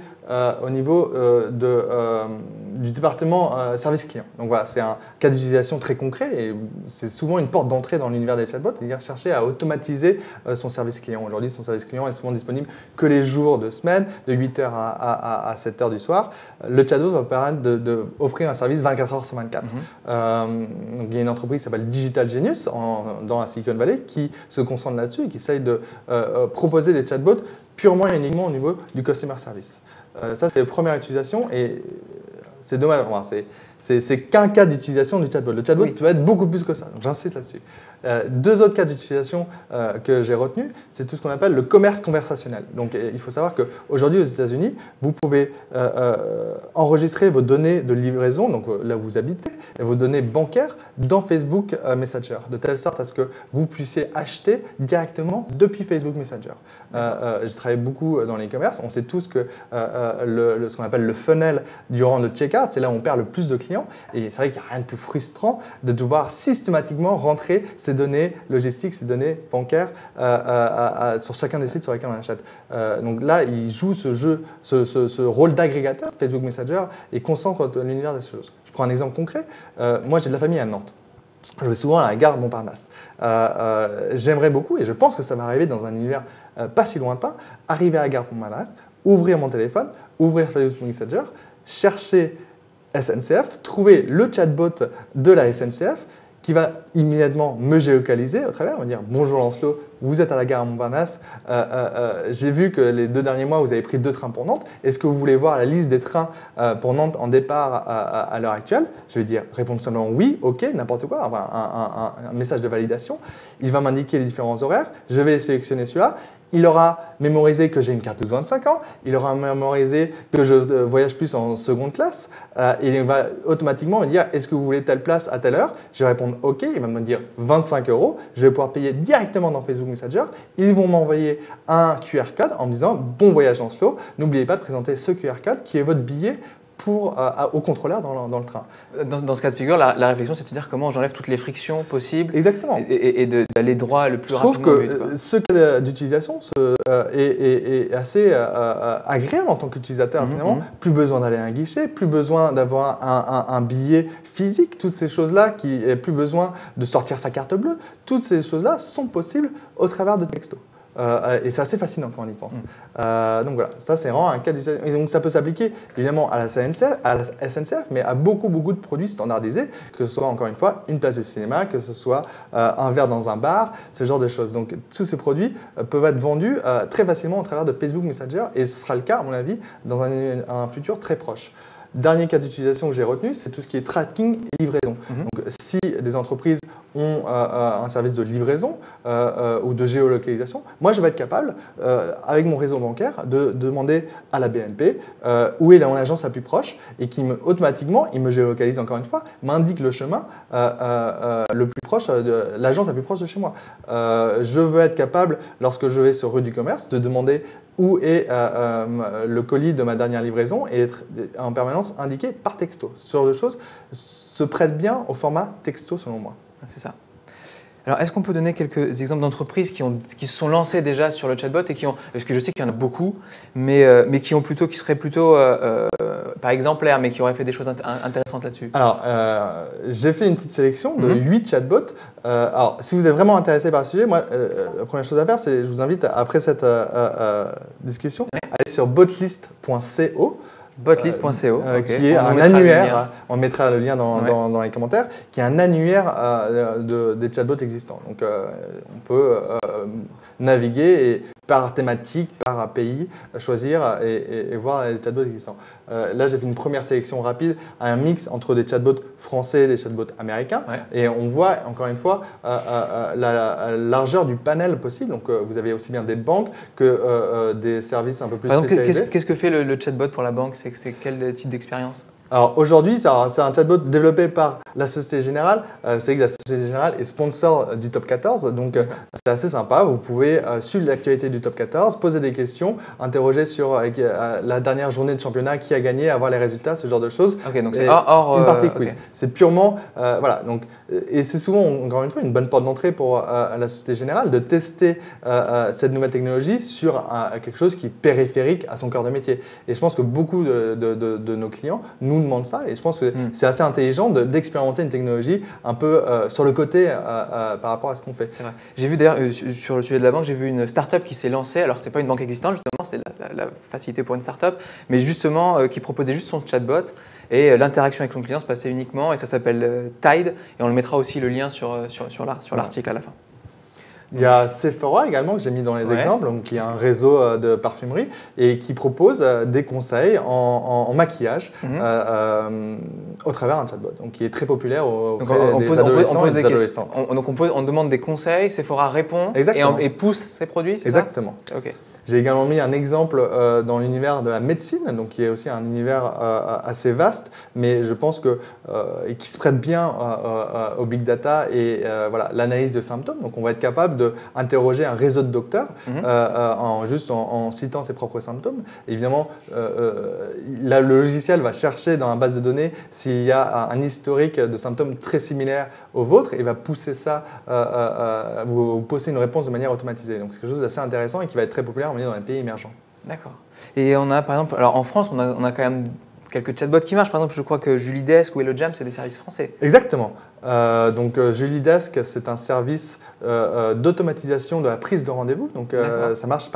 au niveau du département service client. Donc voilà, c'est un cas d'utilisation très concret et c'est souvent une porte d'entrée dans l'univers des chatbots, c'est-à-dire chercher à automatiser son service client. Aujourd'hui, son service client est souvent disponible que les jours de semaine, de 8h à 7h du soir. Le chatbot va permettre d'offrir un service 24 heures sur 24. Donc, il y a une entreprise qui s'appelle Digital Genius dans la Silicon Valley qui se concentre là-dessus et qui essaye de proposer des chatbots purement et uniquement au niveau du customer service. Ça, c'est la première utilisation et c'est dommage. C'est qu'un cas d'utilisation du chatbot. Le chatbot peut être beaucoup plus que ça. Donc, j'insiste là-dessus. 2 autres cas d'utilisation que j'ai retenus, c'est tout ce qu'on appelle le commerce conversationnel. Donc, il faut savoir qu'aujourd'hui, aux États-Unis, vous pouvez enregistrer vos données de livraison, donc là où vous habitez, et vos données bancaires dans Facebook Messenger, de telle sorte à ce que vous puissiez acheter directement depuis Facebook Messenger. Je travaille beaucoup dans l'e-commerce. On sait tous que ce qu'on appelle le funnel durant le checkout, c'est là où on perd le plus de clients. Et c'est vrai qu'il n'y a rien de plus frustrant de devoir systématiquement rentrer ces données logistiques, ces données bancaires sur chacun des sites sur lesquels on achète. Donc là, il joue ce rôle d'agrégateur, Facebook Messenger, et concentre l'univers des choses. Je prends un exemple concret. Moi, j'ai de la famille à Nantes. Je vais souvent à la gare Montparnasse. J'aimerais beaucoup, et je pense que ça va arriver dans un univers pas si lointain, arriver à la gare Montparnasse, ouvrir mon téléphone, ouvrir Facebook Messenger, chercher SNCF, trouver le chatbot de la SNCF qui va immédiatement me géolocaliser au travers, me dire « Bonjour Lancelot, vous êtes à la gare Montparnasse, j'ai vu que les 2 derniers mois, vous avez pris 2 trains pour Nantes. Est-ce que vous voulez voir la liste des trains pour Nantes en départ à l'heure actuelle ?» Je vais dire répondre simplement « Oui, ok, n'importe quoi », enfin, un message de validation. Il va m'indiquer les différents horaires, je vais sélectionner celui-là. Il aura mémorisé que j'ai une carte de 25 ans, il aura mémorisé que je voyage plus en seconde classe et il va automatiquement me dire « Est-ce que vous voulez telle place à telle heure ?» Je vais répondre « Ok », il va me dire 25 €, je vais pouvoir payer directement dans Facebook Messenger. Ils vont m'envoyer un QR code en me disant « Bon voyage Lancelot, n'oubliez pas de présenter ce QR code qui est votre billet au contrôleur dans le train. Dans ce cas de figure, la réflexion, c'est de se dire comment j'enlève toutes les frictions possibles. Exactement. Et d'aller droit le plus rapidement. Je trouve que ce cas d'utilisation est assez agréable en tant qu'utilisateur finalement. Plus besoin d'aller à un guichet, plus besoin d'avoir un billet physique, toutes ces choses-là, plus besoin de sortir sa carte bleue. Toutes ces choses-là sont possibles au travers de textos. Et c'est assez fascinant quand on y pense. Donc voilà, ça c'est vraiment un cas d'usage. Et donc ça peut s'appliquer évidemment à la SNCF, mais à beaucoup de produits standardisés, que ce soit encore une fois une place de cinéma, que ce soit un verre dans un bar, ce genre de choses. Donc tous ces produits peuvent être vendus très facilement au travers de Facebook Messenger, et ce sera le cas à mon avis dans un futur très proche. Dernier cas d'utilisation que j'ai retenu, c'est tout ce qui est tracking et livraison. Donc, si des entreprises ont un service de livraison ou de géolocalisation, moi je vais être capable, avec mon réseau bancaire, de demander à la BNP où est mon agence la plus proche et qui automatiquement, il me géolocalise encore une fois, m'indique le chemin le plus proche, l'agence la plus proche de chez moi. Je veux être capable, lorsque je vais sur rue du commerce, de demander où est le colis de ma dernière livraison et être en permanence indiqué par texto. Ce genre de choses se prête bien au format texto selon moi. C'est ça. Alors, est-ce qu'on peut donner quelques exemples d'entreprises qui se sont lancées déjà sur le chatbot et qui ont, parce que je sais qu'il y en a beaucoup, mais qui seraient plutôt pas exemplaires, mais qui auraient fait des choses intéressantes là-dessus? Alors, j'ai fait une petite sélection de 8 chatbots. Alors, si vous êtes vraiment intéressé par le sujet, moi, la première chose à faire, c'est je vous invite, après cette discussion, à aller sur botlist.co. Botlist.co, qui est un annuaire, on mettra le lien dans les commentaires, qui est un annuaire des chatbots existants. Donc on peut naviguer et par thématique, par pays, choisir et voir les chatbots existants. Là, j'ai fait une première sélection rapide, un mix entre des chatbots français et des chatbots américains. Et on voit, encore une fois, la largeur du panel possible. Donc, vous avez aussi bien des banques que des services un peu plus spécialisés. Qu'est-ce que fait le chatbot pour la banque? C'est quel type d'expérience? Alors aujourd'hui, c'est un chatbot développé par la Société Générale. Vous savez que la Société Générale est sponsor du Top 14, donc c'est assez sympa. Vous pouvez suivre l'actualité du Top 14, poser des questions, interroger sur la dernière journée de championnat, qui a gagné, avoir les résultats, ce genre de choses. Ok, donc c'est hors une partie quiz. C'est purement voilà. Donc et c'est souvent encore une fois une bonne porte d'entrée pour la Société Générale de tester cette nouvelle technologie sur quelque chose qui est périphérique à son cœur de métier. Et je pense que beaucoup de nos clients nous demandent ça, et je pense que c'est assez intelligent d'expérimenter une technologie un peu sur le côté par rapport à ce qu'on fait. C'est vrai. J'ai vu d'ailleurs sur le sujet de la banque, j'ai vu une start-up qui s'est lancée. Alors c'est pas une banque existante justement, c'est la facilité pour une start-up, mais justement qui proposait juste son chatbot et l'interaction avec son client se passait uniquement, et ça s'appelle Tide, et on le mettra aussi le lien sur l'article à la fin. Il y a Sephora également que j'ai mis dans les exemples, donc qui est un réseau de parfumerie et qui propose des conseils en maquillage au travers d'un chatbot, donc qui est très populaire auprès des adolescents et des adolescentes. On demande des conseils, Sephora répond et pousse ses produits, c'est exactement. Ça? Ok. J'ai également mis un exemple dans l'univers de la médecine, donc qui est aussi un univers assez vaste, mais je pense et qui se prête bien au big data et voilà, l'analyse de symptômes. Donc on va être capable d'interroger un réseau de docteurs en citant ses propres symptômes. Évidemment, le logiciel va chercher dans la base de données s'il y a un historique de symptômes très similaires au vôtre et va pousser ça, vous pousser une réponse de manière automatisée. Donc c'est quelque chose d'assez intéressant et qui va être très populaire dans les pays émergents. D'accord. Et on a par exemple, alors en France, on a quand même quelques chatbots qui marchent. Par exemple, je crois que Julidesk ou HelloJam, c'est des services français. Exactement. Donc Julidesk, c'est un service d'automatisation de la prise de rendez-vous. Donc ça marche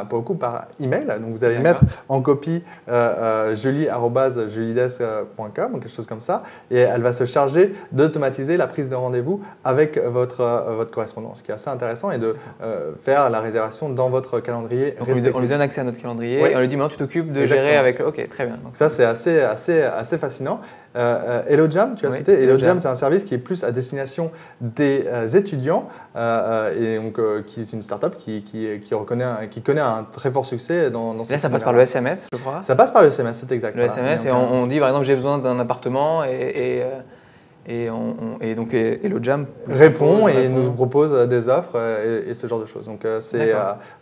pour le coup par email. Donc vous allez mettre en copie julie@julidesk.com ou quelque chose comme ça, et elle va se charger d'automatiser la prise de rendez-vous avec votre correspondant, ce qui est assez intéressant, et de faire la réservation dans votre calendrier. Donc on lui donne accès à notre calendrier et on lui dit maintenant tu t'occupes de gérer avec. Ok, très bien. Donc ça c'est assez fascinant. HelloJam, tu as cité. HelloJam, c'est un service qui est plus à destination des étudiants et donc qui est une startup qui connaît un très fort succès dans là, ça passe par le SMS, je crois. Ça passe par le SMS, c'est exact. Le SMS, et on dit par exemple j'ai besoin d'un appartement et et donc HelloJam répond et nous propose des offres et ce genre de choses. Donc c'est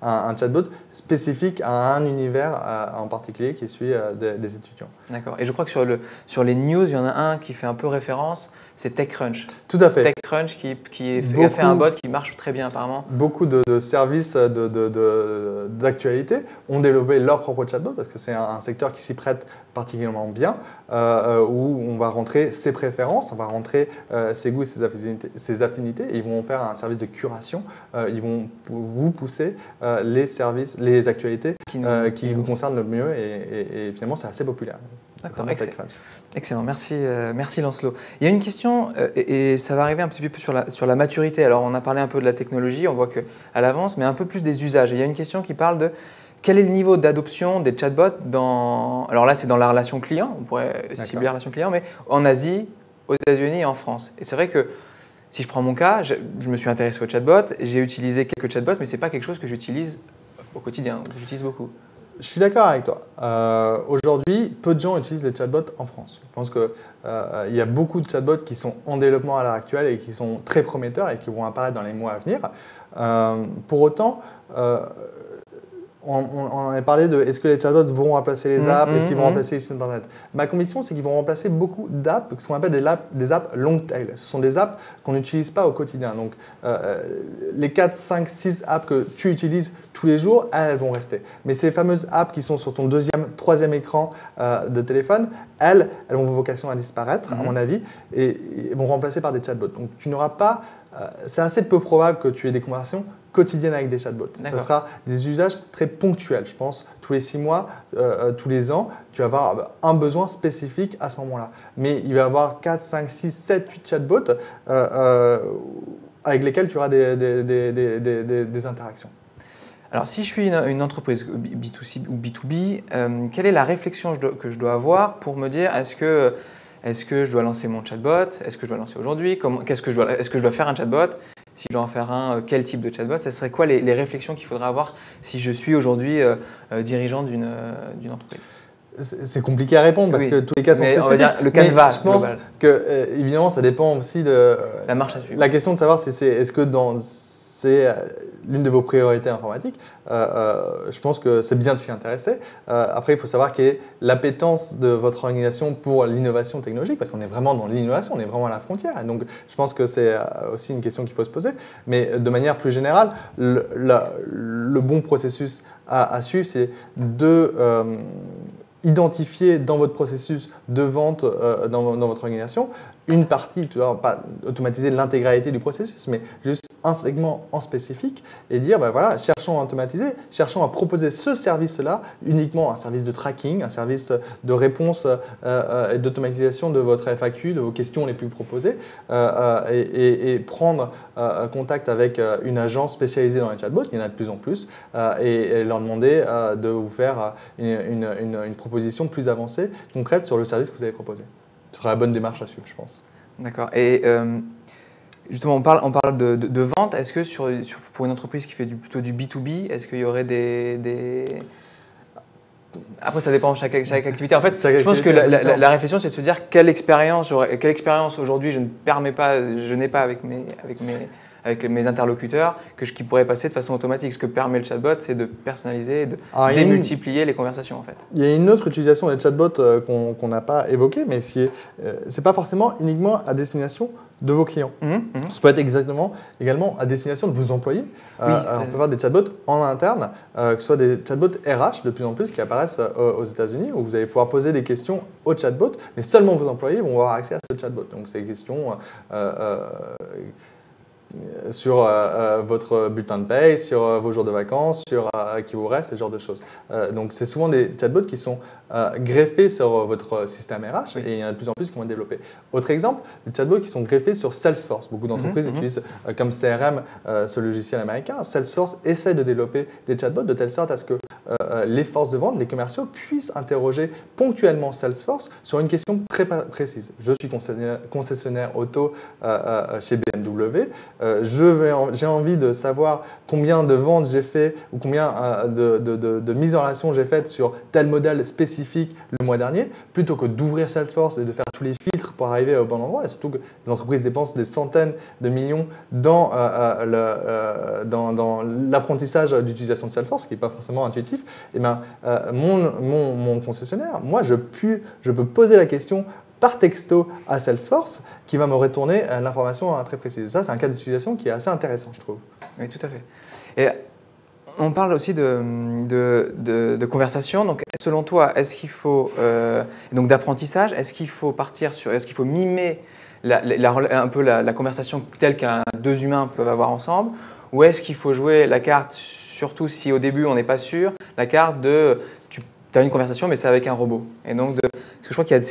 un chatbot spécifique à un univers en particulier qui suit des étudiants. D'accord. Et je crois que sur les news, il y en a un qui fait un peu référence, c'est TechCrunch. Tout à fait. TechCrunch qui a fait un bot qui marche très bien apparemment. Beaucoup de services d'actualité ont développé leur propre chatbot parce que c'est un secteur qui s'y prête particulièrement bien, où on va rentrer ses préférences, on va rentrer ses goûts, ses affinités, et ils vont faire un service de curation. Ils vont vous pousser les actualités qui vous concernent le mieux, et finalement c'est assez populaire. D'accord, excellent. Merci Lancelot. Il y a une question, et ça va arriver un petit peu sur la maturité. Alors on a parlé un peu de la technologie, on voit qu'elle avance, mais un peu plus des usages. Et il y a une question qui parle de quel est le niveau d'adoption des chatbots alors là c'est dans la relation client, on pourrait cibler la relation client, mais en Asie, aux États-Unis et en France. Et c'est vrai que si je prends mon cas, je me suis intéressé aux chatbots, j'ai utilisé quelques chatbots, mais ce n'est pas quelque chose que j'utilise au quotidien, que j'utilise beaucoup. Je suis d'accord avec toi. Aujourd'hui, peu de gens utilisent les chatbots en France. Je pense qu'il y a beaucoup de chatbots qui sont en développement à l'heure actuelle et qui sont très prometteurs et qui vont apparaître dans les mois à venir. Pour autant, on a parlé de est-ce que les chatbots vont remplacer les apps, est-ce qu'ils vont remplacer les sites internet. Ma conviction, c'est qu'ils vont remplacer beaucoup d'apps, ce qu'on appelle des apps long tail. Ce sont des apps qu'on n'utilise pas au quotidien. Donc, les 4, 5, 6 apps que tu utilises tous les jours, elles vont rester. Mais ces fameuses apps qui sont sur ton deuxième, troisième écran de téléphone, elles ont vocation à disparaître, à mon avis, et vont remplacer par des chatbots. Donc, tu n'auras pas… c'est assez peu probable que tu aies des conversations quotidiennes avec des chatbots. Ce sera des usages très ponctuels. Je pense tous les 6 mois, tous les ans, tu vas avoir un besoin spécifique à ce moment-là. Mais il va y avoir 4, 5, 6, 7, 8 chatbots avec lesquels tu auras des interactions. Alors, si je suis une entreprise B2C ou B2B, quelle est la réflexion que je dois avoir pour me dire est-ce que je dois lancer mon chatbot? Est-ce que je dois lancer aujourd'hui? Est-ce que je dois faire un chatbot? Si je dois en faire un, quel type de chatbot? Ce serait quoi les réflexions qu'il faudra avoir si je suis aujourd'hui dirigeant d'une entreprise? C'est compliqué à répondre parce que tous les cas sont spécifiques. On va dire le canevas. Je pense que évidemment, ça dépend aussi de la marche à suivre. La question de savoir si c'est l'une de vos priorités informatiques. Je pense que c'est bien de s'y intéresser. Après, il faut savoir quelle est l'appétence de votre organisation pour l'innovation technologique, parce qu'on est vraiment dans l'innovation, on est vraiment à la frontière. Et donc, je pense que c'est aussi une question qu'il faut se poser. Mais de manière plus générale, le bon processus à suivre, c'est de identifier dans votre processus de vente dans votre organisation une partie, tu vois, pas automatiser l'intégralité du processus, mais juste un segment en spécifique et dire, ben voilà, cherchons à automatiser, cherchons à proposer ce service-là, uniquement un service de tracking, un service de réponse et d'automatisation de votre FAQ, de vos questions les plus proposées, et prendre contact avec une agence spécialisée dans les chatbots, il y en a de plus en plus, et leur demander de vous faire une proposition plus avancée, concrète sur le service que vous avez proposé. Ce sera la bonne démarche à suivre, je pense. D'accord. Et justement, on parle de vente. Est-ce que pour une entreprise qui fait plutôt du B2B, est-ce qu'il y aurait des… Après, ça dépend de chaque activité. En fait, je pense que la réflexion, c'est de se dire quelle expérience aujourd'hui je n'ai pas avec mes interlocuteurs qui pourraient passer de façon automatique. Ce que permet le chatbot, c'est de personnaliser et de démultiplier les conversations. En fait. Il y a une autre utilisation des chatbots qu'on n'a pas évoquée, mais ce n'est pas forcément uniquement à destination de vos clients. Ça peut être également à destination de vos employés. On peut avoir des chatbots en interne, que ce soit des chatbots RH de plus en plus qui apparaissent aux États-Unis, où vous allez pouvoir poser des questions au chatbot, mais seulement vos employés vont avoir accès à ce chatbot. Donc, c'est des questions sur votre bulletin de paye, sur vos jours de vacances, sur qui vous reste, ce genre de choses. Donc, c'est souvent des chatbots qui sont greffés sur votre système RH et il y en a de plus en plus qui vont être développés. Autre exemple, des chatbots qui sont greffés sur Salesforce. Beaucoup d'entreprises utilisent comme CRM ce logiciel américain. Salesforce essaie de développer des chatbots de telle sorte à ce que les forces de vente, les commerciaux puissent interroger ponctuellement Salesforce sur une question très précise. Je suis concessionnaire auto chez BMW. J'ai envie de savoir combien de ventes j'ai fait ou combien de mises en relation j'ai faites sur tel modèle spécifique le mois dernier, plutôt que d'ouvrir Salesforce et de faire tous les filtres pour arriver au bon endroit. Et surtout que les entreprises dépensent des centaines de millions dans l'apprentissage d'utilisation de Salesforce, qui n'est pas forcément intuitif. Et ben, mon concessionnaire, moi, je peux poser la question par texto à Salesforce qui va me retourner l'information très précise. Ça, c'est un cas d'utilisation qui est assez intéressant, je trouve. Oui, tout à fait. Et on parle aussi de conversation. Donc, selon toi, est-ce qu'il faut, donc d'apprentissage, est-ce qu'il faut mimer un peu la conversation telle qu'un deux humains peuvent avoir ensemble, ou est-ce qu'il faut jouer la carte, surtout si au début on n'est pas sûr, la carte de tu as une conversation mais c'est avec un robot. Et donc, parce que je crois qu'il y a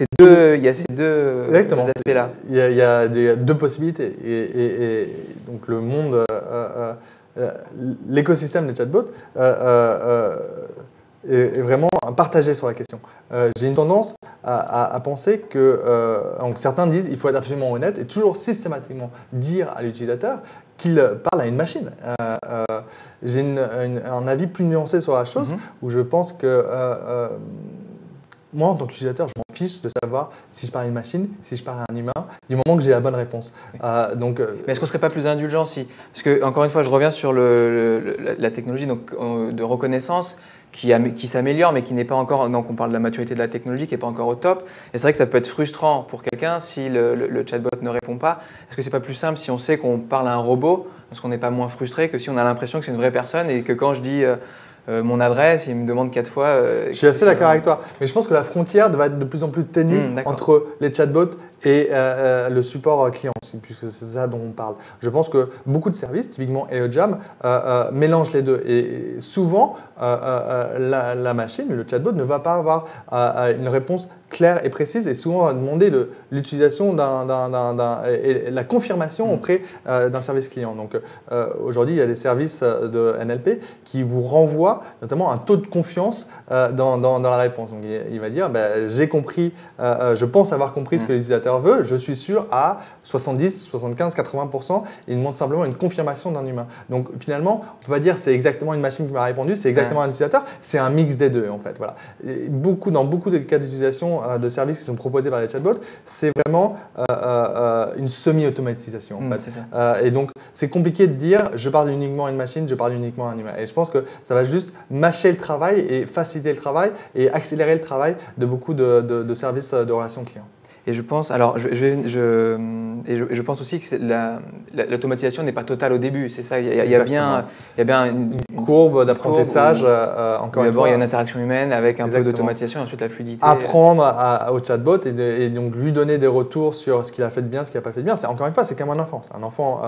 ces deux aspects-là. Il y a deux possibilités. Et donc le monde, l'écosystème des chatbots est vraiment partagé sur la question. J'ai une tendance à penser que donc certains disent qu'il faut être absolument honnête et toujours systématiquement dire à l'utilisateur qu'il parle à une machine. J'ai un avis plus nuancé sur la chose où je pense que moi, en tant qu'utilisateur, je m'en fiche de savoir si je parle à une machine, si je parle à un humain, du moment que j'ai la bonne réponse. Mais est-ce qu'on ne serait pas plus indulgent si… Parce que, encore une fois, je reviens sur la technologie de reconnaissance qui s'améliore, mais qui n'est pas encore… Donc, on parle de la maturité de la technologie qui n'est pas encore au top. Et c'est vrai que ça peut être frustrant pour quelqu'un si le chatbot ne répond pas. Est-ce que ce n'est pas plus simple si on sait qu'on parle à un robot? Est-ce qu'on n'est pas moins frustré que si on a l'impression que c'est une vraie personne et que quand je dis… mon adresse, il me demande 4 fois. Je suis assez d'accord avec toi. Mais je pense que la frontière va être de plus en plus ténue entre les chatbots et le support client, puisque c'est ça dont on parle. Je pense que beaucoup de services, typiquement HelloJam, mélangent les deux. Et souvent, la machine, le chatbot, ne va pas avoir une réponse claire et précise et souvent on va demander l'utilisation et la confirmation auprès d'un service client. Donc aujourd'hui, il y a des services de NLP qui vous renvoient notamment un taux de confiance dans la réponse. Donc il va dire j'ai compris, je pense avoir compris ce que l'utilisateur veut, je suis sûr à 70, 75, 80%, il demande simplement une confirmation d'un humain. Donc finalement, on ne peut pas dire c'est exactement une machine qui m'a répondu, c'est exactement un utilisateur, c'est un mix des deux en fait. Voilà. Et dans beaucoup de cas d'utilisation de services qui sont proposés par les chatbots, c'est vraiment une semi-automatisation en fait. Et donc c'est compliqué de dire je parle uniquement à une machine, je parle uniquement à un humain. Et je pense que ça va juste mâcher le travail et faciliter le travail et accélérer le travail de beaucoup de services de relations clients. Et je pense, je pense aussi que l'automatisation n'est pas totale au début. C'est ça, il y a bien une courbe d'apprentissage. Encore une fois, d'abord, il y a une interaction humaine avec un peu d'automatisation et ensuite la fluidité. Apprendre au chatbot et donc lui donner des retours sur ce qu'il a fait de bien, ce qu'il n'a pas fait de bien. Encore une fois, c'est comme un enfant. C'est un enfant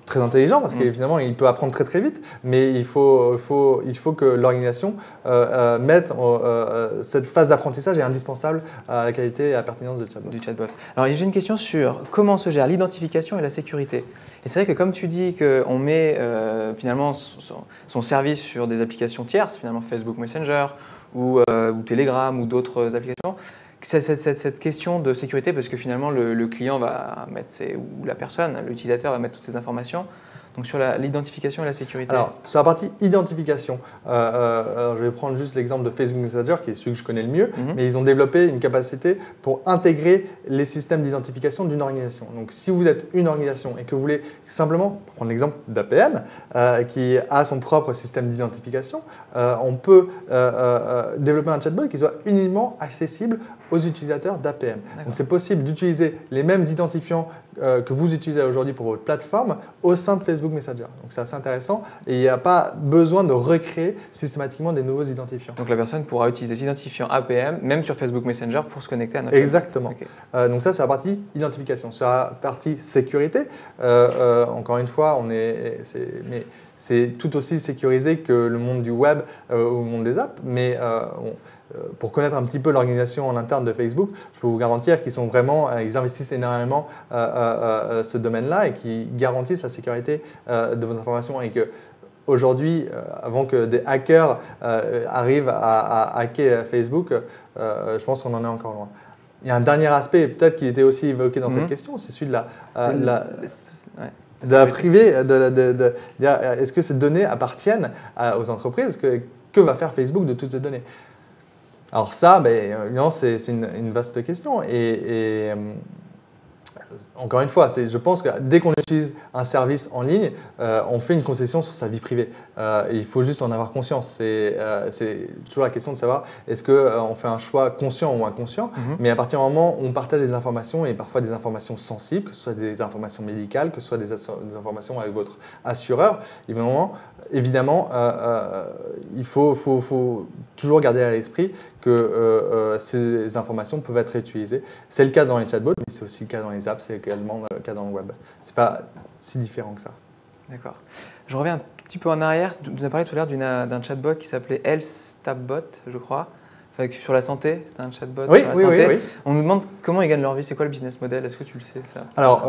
très intelligent parce qu'évidemment, il peut apprendre très très vite, mais il faut que l'organisation mette cette phase d'apprentissage est indispensable à la qualité et à la pertinence du chatbot. Alors, j'ai une question sur comment se gère l'identification et la sécurité. Et c'est vrai que comme tu dis qu'on met finalement son service sur des applications tierces, finalement Facebook Messenger ou Telegram ou d'autres applications, cette question de sécurité, parce que finalement le client va mettre ou la personne, l'utilisateur va mettre toutes ces informations. Donc sur l'identification et la sécurité. Alors sur la partie identification, je vais prendre juste l'exemple de Facebook Messenger qui est celui que je connais le mieux, mais ils ont développé une capacité pour intégrer les systèmes d'identification d'une organisation. Donc si vous êtes une organisation et que vous voulez simplement prendre l'exemple d'APM qui a son propre système d'identification, on peut développer un chatbot qui soit uniquement accessible aux utilisateurs d'APM. Donc c'est possible d'utiliser les mêmes identifiants que vous utilisez aujourd'hui pour votre plateforme au sein de Facebook Messenger. Donc c'est assez intéressant et il n'y a pas besoin de recréer systématiquement des nouveaux identifiants. Donc la personne pourra utiliser ces identifiants APM même sur Facebook Messenger pour se connecter à notre Exactement. Okay. Donc ça c'est la partie identification. Sur la partie sécurité, encore une fois, c'est tout aussi sécurisé que le monde du web ou le monde des apps, mais pour connaître un petit peu l'organisation en interne de Facebook, je peux vous garantir qu'ils ils investissent énormément ce domaine-là et qui garantissent la sécurité de vos informations et que aujourd'hui, avant que des hackers arrivent à hacker Facebook, je pense qu'on en est encore loin. Il y a un dernier aspect, peut-être qui était aussi évoqué dans cette question, c'est celui de la privée, est-ce que ces données appartiennent aux entreprises? Que va faire Facebook de toutes ces données? Alors ça, c'est une vaste question. Et encore une fois, je pense que dès qu'on utilise un service en ligne, on fait une concession sur sa vie privée. Il faut juste en avoir conscience. C'est toujours la question de savoir est-ce qu'on fait un choix conscient ou inconscient. Mais à partir du moment où on partage des informations, et parfois des informations sensibles, que ce soit des informations médicales, que ce soit des informations avec votre assureur, évidemment, il faut toujours garder à l'esprit que ces informations peuvent être réutilisées. C'est le cas dans les chatbots, mais c'est aussi le cas dans les apps, c'est également le cas dans le web. Ce n'est pas si différent que ça. D'accord. Je reviens un tout petit peu en arrière. Tu nous as parlé tout à l'heure d'un chatbot qui s'appelait HealthStabBot, je crois. Enfin, sur la santé, c'était un chatbot sur la santé. Oui. On nous demande comment ils gagnent leur vie, c'est quoi le business model? Est-ce que tu le sais ça? Alors,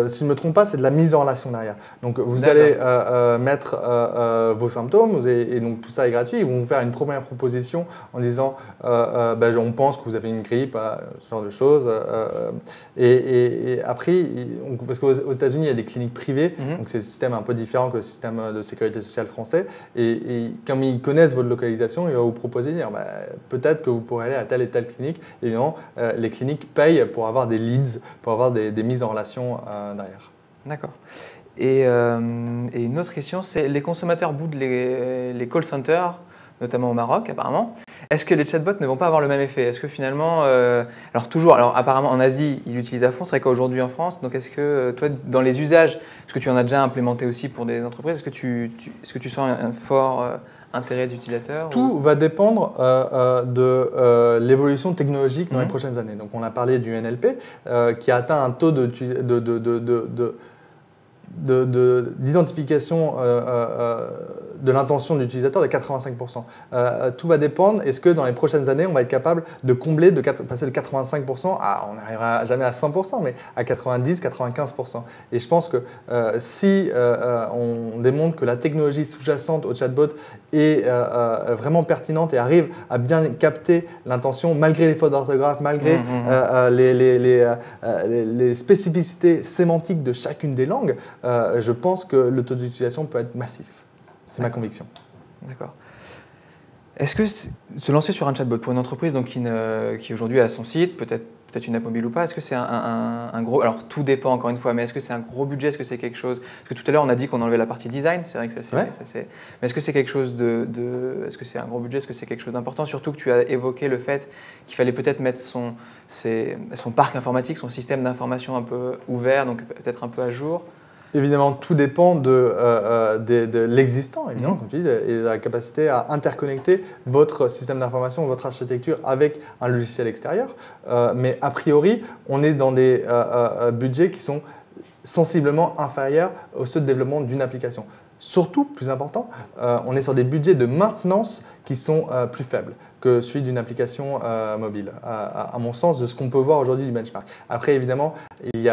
si je ne me trompe pas, c'est de la mise en relation derrière. Donc, vous allez mettre vos symptômes et donc tout ça est gratuit. Ils vont vous faire une première proposition en disant on pense que vous avez une grippe, ce genre de choses. Et après, parce qu'aux États-Unis, il y a des cliniques privées, donc c'est un système un peu différent que le système de sécurité sociale français. Et comme ils connaissent votre localisation, ils vont vous proposer de dire peut-être que vous pourrez aller à telle et telle clinique. Évidemment, les cliniques payent pour avoir des leads, pour avoir des mises en relation derrière. D'accord. Et une autre question, c'est les consommateurs boudent les call centers, notamment au Maroc apparemment. Est-ce que les chatbots ne vont pas avoir le même effet? Est-ce que finalement, alors apparemment en Asie, ils l'utilisent à fond, c'est vrai qu'aujourd'hui en France, donc est-ce que toi, dans les usages, est-ce que tu en as déjà implémenté aussi pour des entreprises, est-ce que tu sens un fort intérêt d'utilisateurs? Tout va dépendre de l'évolution technologique dans les prochaines années. Donc on a parlé du NLP qui a atteint un taux d'identification de l'intention de l'utilisateur de 85%. Tout va dépendre. Est-ce que dans les prochaines années, on va être capable de combler, passer de 85% à, on n'arrivera jamais à 100%, mais à 90, 95%. Et je pense que si on démontre que la technologie sous-jacente au chatbot est vraiment pertinente et arrive à bien capter l'intention malgré les fautes d'orthographe, malgré les spécificités sémantiques de chacune des langues, je pense que le taux d'utilisation peut être massif. C'est ma conviction. D'accord. Est-ce que se lancer sur un chatbot pour une entreprise donc, qui aujourd'hui a son site, peut-être une app mobile ou pas, est-ce que c'est un gros… Alors tout dépend encore une fois, mais est-ce que c'est un gros budget? Est-ce que c'est quelque chose… Parce que tout à l'heure on a dit qu'on enlevait la partie design, c'est vrai que ça c'est… Mais est-ce que c'est quelque chose est-ce que c'est un gros budget? Est-ce que c'est quelque chose d'important? Surtout que tu as évoqué le fait qu'il fallait peut-être mettre son parc informatique, son système d'information un peu ouvert, donc peut-être un peu à jour. Évidemment, tout dépend de l'existant, évidemment, comme tu dis, et de la capacité à interconnecter votre système d'information, votre architecture avec un logiciel extérieur. Mais a priori, on est dans des budgets qui sont sensiblement inférieurs aux ceux de développement d'une application. Surtout, plus important, on est sur des budgets de maintenance qui sont plus faibles que celui d'une application mobile, à mon sens, de ce qu'on peut voir aujourd'hui du benchmark. Après, évidemment, il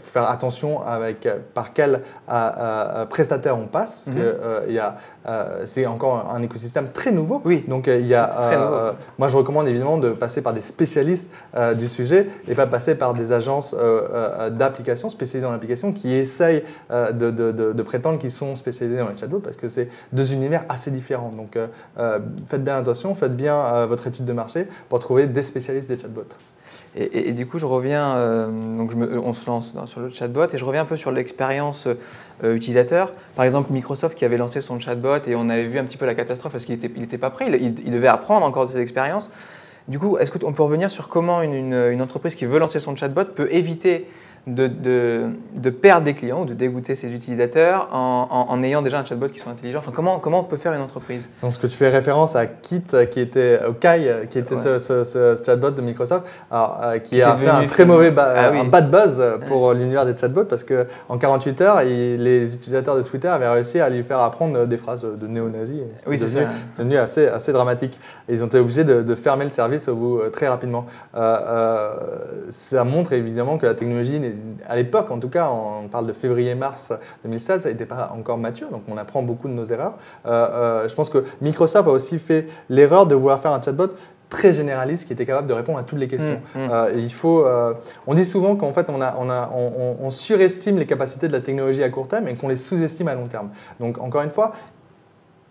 faut faire attention par quel prestataire on passe, parce que c'est encore un écosystème très nouveau. Oui, donc, moi, je recommande évidemment de passer par des spécialistes du sujet et pas passer par des agences d'applications spécialisées dans l'application qui essayent de prétendre qu'ils sont spécialisés dans les chatbots, parce que c'est deux univers assez différents. Donc, faites bien attention, faites bien votre étude de marché pour trouver des spécialistes des chatbots. Et du coup, je reviens, on se lance sur le chatbot et je reviens un peu sur l'expérience utilisateur. Par exemple, Microsoft qui avait lancé son chatbot et on avait vu un petit peu la catastrophe parce qu'il n'était pas prêt, il devait apprendre encore de ses expériences. Du coup, est-ce qu'on peut revenir sur comment une entreprise qui veut lancer son chatbot peut éviter de perdre des clients ou de dégoûter ses utilisateurs en ayant déjà un chatbot qui soit intelligent? Enfin, comment on peut faire une entreprise? Donc, ce que tu fais référence à Kit, qui était ce chatbot de Microsoft, qui a fait un très mauvais un bad buzz pour l'univers des chatbots, parce qu'en 48 heures, les utilisateurs de Twitter avaient réussi à lui faire apprendre des phrases de néo-nazis. Oui, c'est devenu assez dramatique. Et ils ont été obligés de fermer le service service au bout très rapidement. Ça montre évidemment que la technologie, à l'époque en tout cas, on parle de février-mars 2016, ça n'était pas encore mature, donc on apprend beaucoup de nos erreurs. Je pense que Microsoft a aussi fait l'erreur de vouloir faire un chatbot très généraliste qui était capable de répondre à toutes les questions. On dit souvent qu'en fait on surestime les capacités de la technologie à court terme et qu'on les sous-estime à long terme. Donc encore une fois,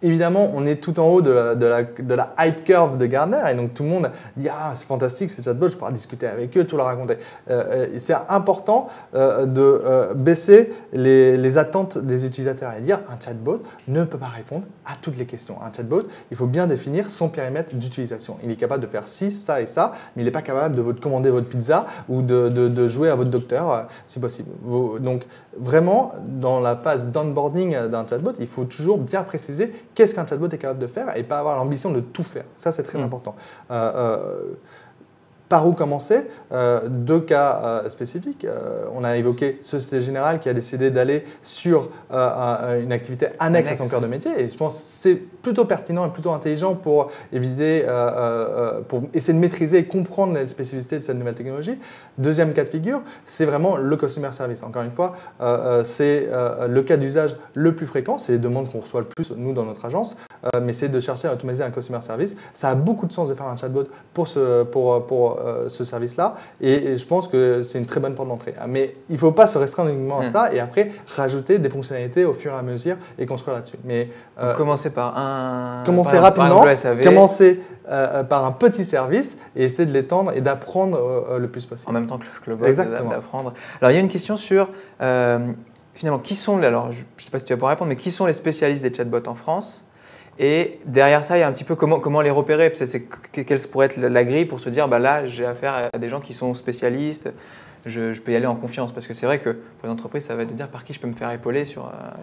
évidemment, on est tout en haut de la hype curve de Gartner et donc tout le monde dit « Ah, c'est fantastique, ces chatbots, je pourrais discuter avec eux, tout leur raconter. » C'est important de baisser les attentes des utilisateurs et dire « Un chatbot ne peut pas répondre à toutes les questions. Un chatbot, il faut bien définir son périmètre d'utilisation. Il est capable de faire ci, ça et ça, mais il n'est pas capable de vous commander votre pizza ou de jouer à votre docteur, si possible. » Donc, vraiment, dans la phase d'onboarding d'un chatbot, il faut toujours bien préciser qu'est-ce qu'un chatbot est capable de faire et pas avoir l'ambition de tout faire. Ça, c'est très important. Par où commencer? Deux cas spécifiques. On a évoqué Société Générale qui a décidé d'aller sur une activité annexe à son cœur de métier. Et je pense que c'est plutôt pertinent et plutôt intelligent pour éviter, pour essayer de maîtriser et comprendre les spécificités de cette nouvelle technologie. Deuxième cas de figure, c'est vraiment le customer service. Encore une fois, c'est le cas d'usage le plus fréquent. C'est les demandes qu'on reçoit le plus, nous, dans notre agence. Mais c'est de chercher à automatiser un customer service. Ça a beaucoup de sens de faire un chatbot pour ce service-là. Et je pense que c'est une très bonne porte d'entrée. Mais il ne faut pas se restreindre uniquement à ça et après rajouter des fonctionnalités au fur et à mesure et construire là-dessus. Mais commencer par un rapidement, SAV. Commencer par un petit service et essayer de l'étendre et d'apprendre le plus possible. En même temps que le bot, d'apprendre. Alors, il y a une question sur, finalement, qui sont, alors je ne sais pas si tu vas pouvoir répondre, mais qui sont les spécialistes des chatbots en France? Et derrière ça, il y a un petit peu comment les repérer. Quelle pourrait être la grille pour se dire, bah là, j'ai affaire à des gens qui sont spécialistes, je peux y aller en confiance. Parce que c'est vrai que pour une entreprise, ça va te dire par qui je peux me faire épauler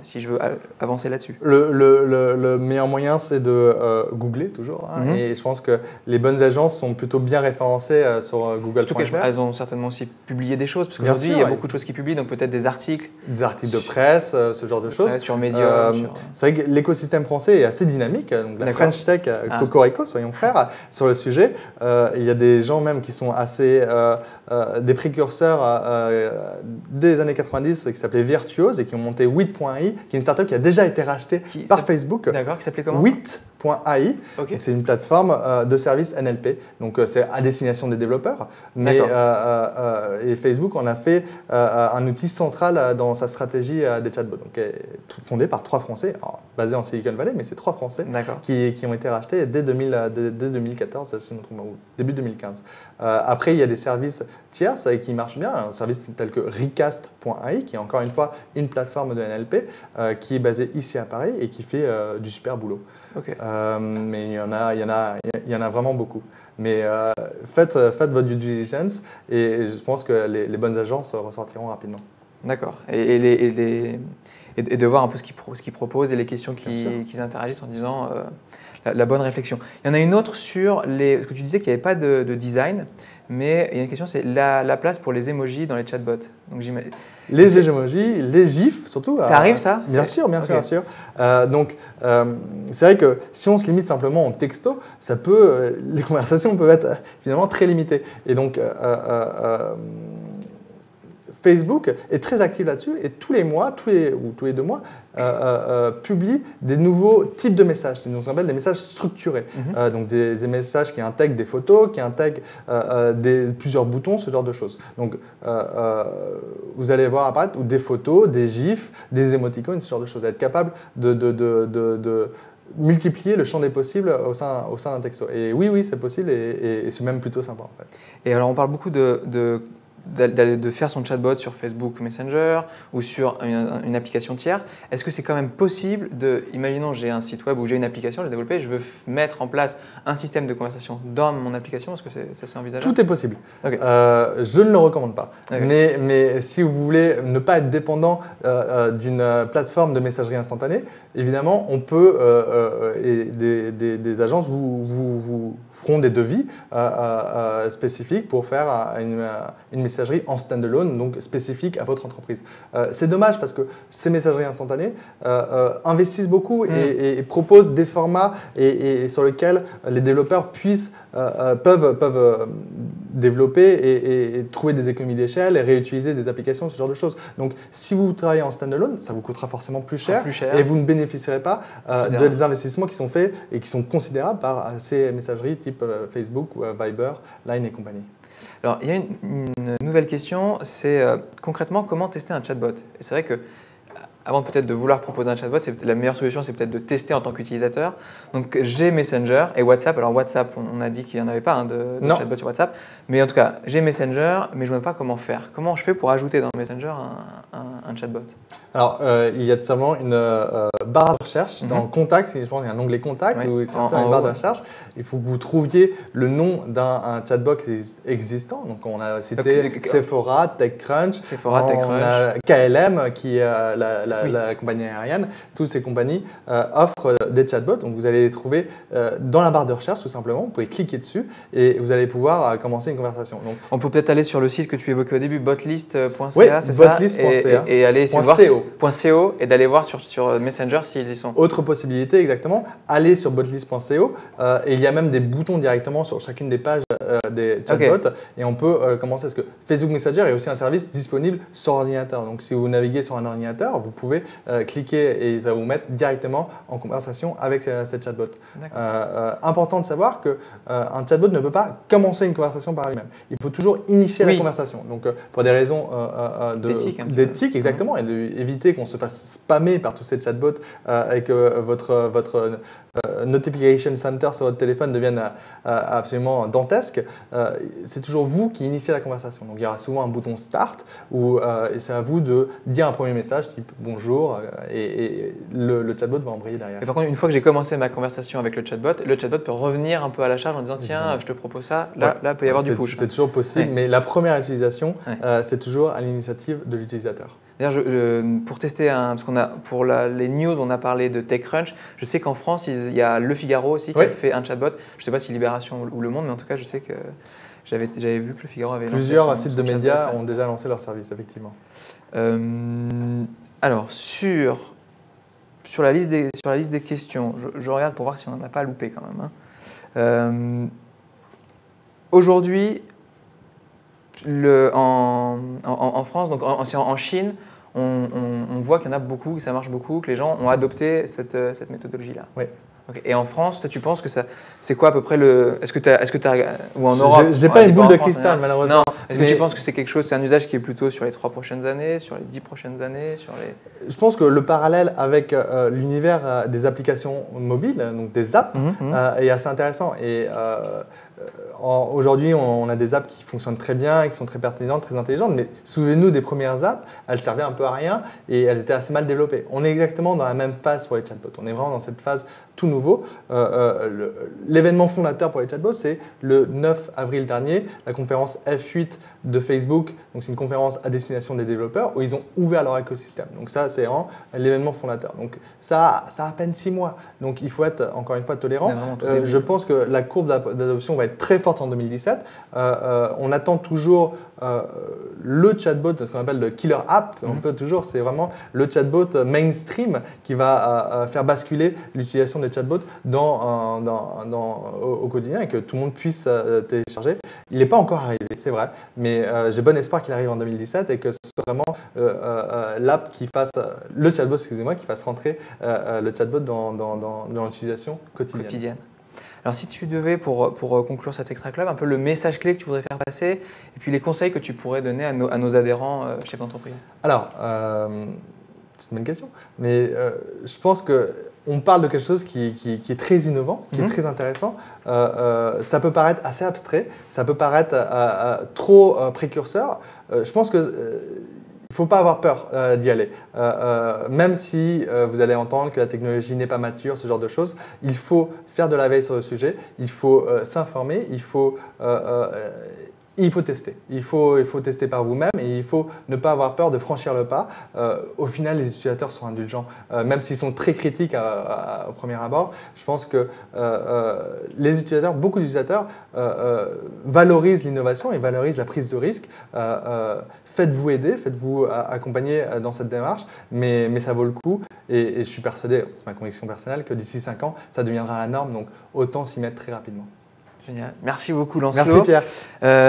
si je veux avancer là-dessus. Le meilleur moyen, c'est de googler toujours. Et je pense que les bonnes agences sont plutôt bien référencées sur Google. Surtout qu'elles ont certainement aussi publié des choses. Parce qu'aujourd'hui, il y a beaucoup de choses qui publient, donc peut-être des articles. Des articles de presse, ce genre de choses. Sur Medium. C'est vrai que l'écosystème français est assez dynamique. Donc la French Tech, Cocorico, soyons frères, sur le sujet. Il y a des gens même qui sont assez des précurseurs des années 90 qui s'appelait Virtuose et qui ont monté Wit.ai, qui est une startup qui a déjà été rachetée par Facebook. D'accord, qui s'appelait comment? Wit.ai. Okay. C'est une plateforme de services NLP. Donc c'est à destination des développeurs. Mais et Facebook en a fait un outil central dans sa stratégie des chatbots. Donc fondé par 3 Français, basé en Silicon Valley, mais c'est 3 Français qui ont été rachetés dès 2014, si je me trompe, ou début 2015. Après, il y a des services tiers qui marchent bien, un service tel que Recast.ai, qui est encore une fois une plateforme de NLP qui est basée ici à Paris et qui fait du super boulot. Okay. Mais il y en a vraiment beaucoup. Mais faites votre due diligence et je pense que les bonnes agences ressortiront rapidement. D'accord. Et de voir un peu ce qu'ils proposent et les questions qu'ils interagissent en disant la bonne réflexion. Il y en a une autre sur parce que tu disais qu'il n'y avait pas de design, mais il y a une question, c'est la place pour les emojis dans les chatbots. Donc, les emojis, les gifs surtout. Ça arrive ça? Bien sûr. Donc, c'est vrai que si on se limite simplement au texto, les conversations peuvent être finalement très limitées. Et donc, Facebook est très actif là-dessus et tous les mois, tous les 2 mois, publie des nouveaux types de messages, ce qu'on appelle des messages structurés. Donc des messages qui intègrent des photos, qui intègrent plusieurs boutons, ce genre de choses. Donc vous allez voir apparaître des photos, des gifs, des émoticônes, ce genre de choses. Être capable de multiplier le champ des possibles au sein d'un texto. Et oui, c'est possible et c'est même plutôt sympa en fait. Et alors on parle beaucoup de faire son chatbot sur Facebook Messenger ou sur une application tiers. Est-ce que c'est quand même possible imaginons j'ai un site web ou j'ai une application, j'ai développé, je veux mettre en place un système de conversation dans mon application, est-ce que ça c'est envisageable? Tout est possible. Okay. Je ne le recommande pas. Okay. Mais si vous voulez ne pas être dépendant d'une plateforme de messagerie instantanée, évidemment, on peut, et des agences vous feront des devis spécifiques pour faire une messagerie messagerie en standalone, donc spécifique à votre entreprise. C'est dommage parce que ces messageries instantanées investissent beaucoup et proposent des formats et sur lesquels les développeurs peuvent développer et trouver des économies d'échelle et réutiliser des applications, ce genre de choses. Donc, si vous travaillez en standalone, ça vous coûtera forcément plus cher et vous ne bénéficierez pas des investissements qui sont faits et qui sont considérables par ces messageries type Facebook, Viber, Line et compagnie. Alors, il y a une nouvelle question, c'est concrètement comment tester un chatbot. Et c'est vrai que avant peut-être de vouloir proposer un chatbot, la meilleure solution, c'est peut-être de tester en tant qu'utilisateur. Donc, j'ai Messenger et WhatsApp. Alors, WhatsApp, on a dit qu'il n'y en avait pas de chatbot sur WhatsApp. Mais en tout cas, j'ai Messenger, mais je ne sais pas comment faire. Comment je fais pour ajouter dans Messenger un chatbot? Alors, il y a tout simplement une barre de recherche dans Contact. Si je pense qu'il y a un onglet Contact ou une barre de recherche. Il faut que vous trouviez le nom d'un chatbot existant. Donc, on a cité Sephora, TechCrunch, KLM qui est la compagnie aérienne. Toutes ces compagnies offrent des chatbots. Donc, vous allez les trouver dans la barre de recherche tout simplement. Vous pouvez cliquer dessus et vous allez pouvoir commencer une conversation. Donc, on peut peut-être aller sur le site que tu évoquais au début, botlist.ca, oui, c'est ça, et aller essayer de voir .co et d'aller voir sur Messenger s'ils y sont. Autre possibilité, exactement, aller sur botlist.co et il y a même des boutons directement sur chacune des pages des chatbots et on peut commencer parce que Facebook Messenger est aussi un service disponible sur ordinateur. Donc, si vous naviguez sur un ordinateur, vous pouvez cliquer et ça va vous mettre directement en conversation avec cette chatbot. Important de savoir qu'un chatbot ne peut pas commencer une conversation par lui-même. Il faut toujours initier la conversation. Donc, pour des raisons d'éthique, exactement, et d'éviter qu'on se fasse spammer par tous ces chatbots et que votre notification center sur votre téléphone devienne absolument dantesque, c'est toujours vous qui initiez la conversation. Donc, il y aura souvent un bouton Start où c'est à vous de dire un premier message type bonjour et le chatbot va embrayer derrière. Et par contre, une fois que j'ai commencé ma conversation avec le chatbot peut revenir un peu à la charge en disant tiens, je te propose ça, là il peut y avoir du push. C'est toujours possible, mais la première utilisation, c'est toujours à l'initiative de l'utilisateur. D'ailleurs, pour tester, parce pour les news, on a parlé de TechCrunch. Je sais qu'en France, il y a Le Figaro aussi qui a fait un chatbot. Je ne sais pas si Libération ou Le Monde, mais en tout cas, je sais que j'avais vu que Le Figaro avait lancé plusieurs sites de médias ont déjà lancé leur service, effectivement. Alors, sur la liste des questions, je regarde pour voir si on n'en a pas loupé quand même. Aujourd'hui, en France, donc en Chine, on voit qu'il y en a beaucoup, que ça marche beaucoup, que les gens ont adopté cette méthodologie-là. Oui. Okay. Et en France, toi, tu penses que c'est quoi à peu près est-ce que tu as ou en Europe? Je n'ai pas une boule de cristal, malheureusement. Non. Est-ce que tu penses que c'est quelque chose, c'est un usage qui est plutôt sur les 3 prochaines années, sur les 10 prochaines années, Je pense que le parallèle avec l'univers des applications mobiles, donc des apps, est assez intéressant. Et aujourd'hui, on a des apps qui fonctionnent très bien, qui sont très pertinentes, très intelligentes, mais souvenez-nous des premières apps, elles servaient un peu à rien et elles étaient assez mal développées. On est exactement dans la même phase pour les chatbots. On est vraiment dans cette phase tout nouveau. L'événement fondateur pour les chatbots, c'est le 9 avril dernier, la conférence F8 de Facebook. Donc, c'est une conférence à destination des développeurs où ils ont ouvert leur écosystème. Donc, ça, c'est l'événement fondateur. Donc, ça a à peine 6 mois. Donc, il faut être, encore une fois, tolérant. Je pense que la courbe d'adoption va être très forte en 2017. On attend toujours le chatbot, ce qu'on appelle le killer app. On peut toujours, c'est vraiment le chatbot mainstream qui va faire basculer l'utilisation des chatbots au quotidien et que tout le monde puisse télécharger. Il n'est pas encore arrivé, c'est vrai, mais j'ai bon espoir qu'il arrive en 2017 et que ce soit vraiment l'app qui fasse, le chatbot, excusez-moi, qui fasse rentrer le chatbot dans l'utilisation quotidienne. Alors, si tu devais, pour conclure cet Extra Club, un peu le message clé que tu voudrais faire passer et puis les conseils que tu pourrais donner à nos adhérents chefs d'entreprise. Alors, c'est une bonne question, mais je pense qu'on parle de quelque chose qui est très innovant, qui est très intéressant. Ça peut paraître assez abstrait, ça peut paraître trop précurseur. Je pense que il ne faut pas avoir peur d'y aller. Même si vous allez entendre que la technologie n'est pas mature, ce genre de choses, il faut faire de la veille sur le sujet, il faut s'informer, il faut il faut tester. Il faut tester par vous-même et il faut ne pas avoir peur de franchir le pas. Au final, les utilisateurs sont indulgents. Même s'ils sont très critiques au premier abord, je pense que les utilisateurs, beaucoup d'utilisateurs valorisent l'innovation et valorisent la prise de risque. Faites-vous aider, faites-vous accompagner dans cette démarche, mais ça vaut le coup. Et je suis persuadé, c'est ma conviction personnelle, que d'ici 5 ans, ça deviendra la norme. Donc autant s'y mettre très rapidement. Génial. Merci beaucoup, Lancelot. Merci, Pierre.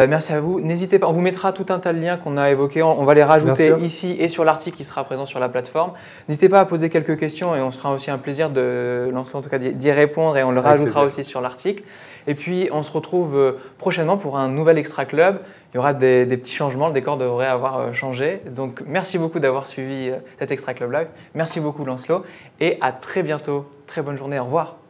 Merci à vous. N'hésitez pas, on vous mettra tout un tas de liens qu'on a évoqués. On va les rajouter ici et sur l'article qui sera présent sur la plateforme. N'hésitez pas à poser quelques questions et on se fera aussi un plaisir de Lancelot, en tout cas, d'y répondre et on le rajoutera aussi sur l'article. Et puis, on se retrouve prochainement pour un nouvel Extra Club. Il y aura des petits changements, le décor devrait avoir changé. Donc, merci beaucoup d'avoir suivi cet Extra Club Live. Merci beaucoup, Lancelot. Et à très bientôt. Très bonne journée. Au revoir.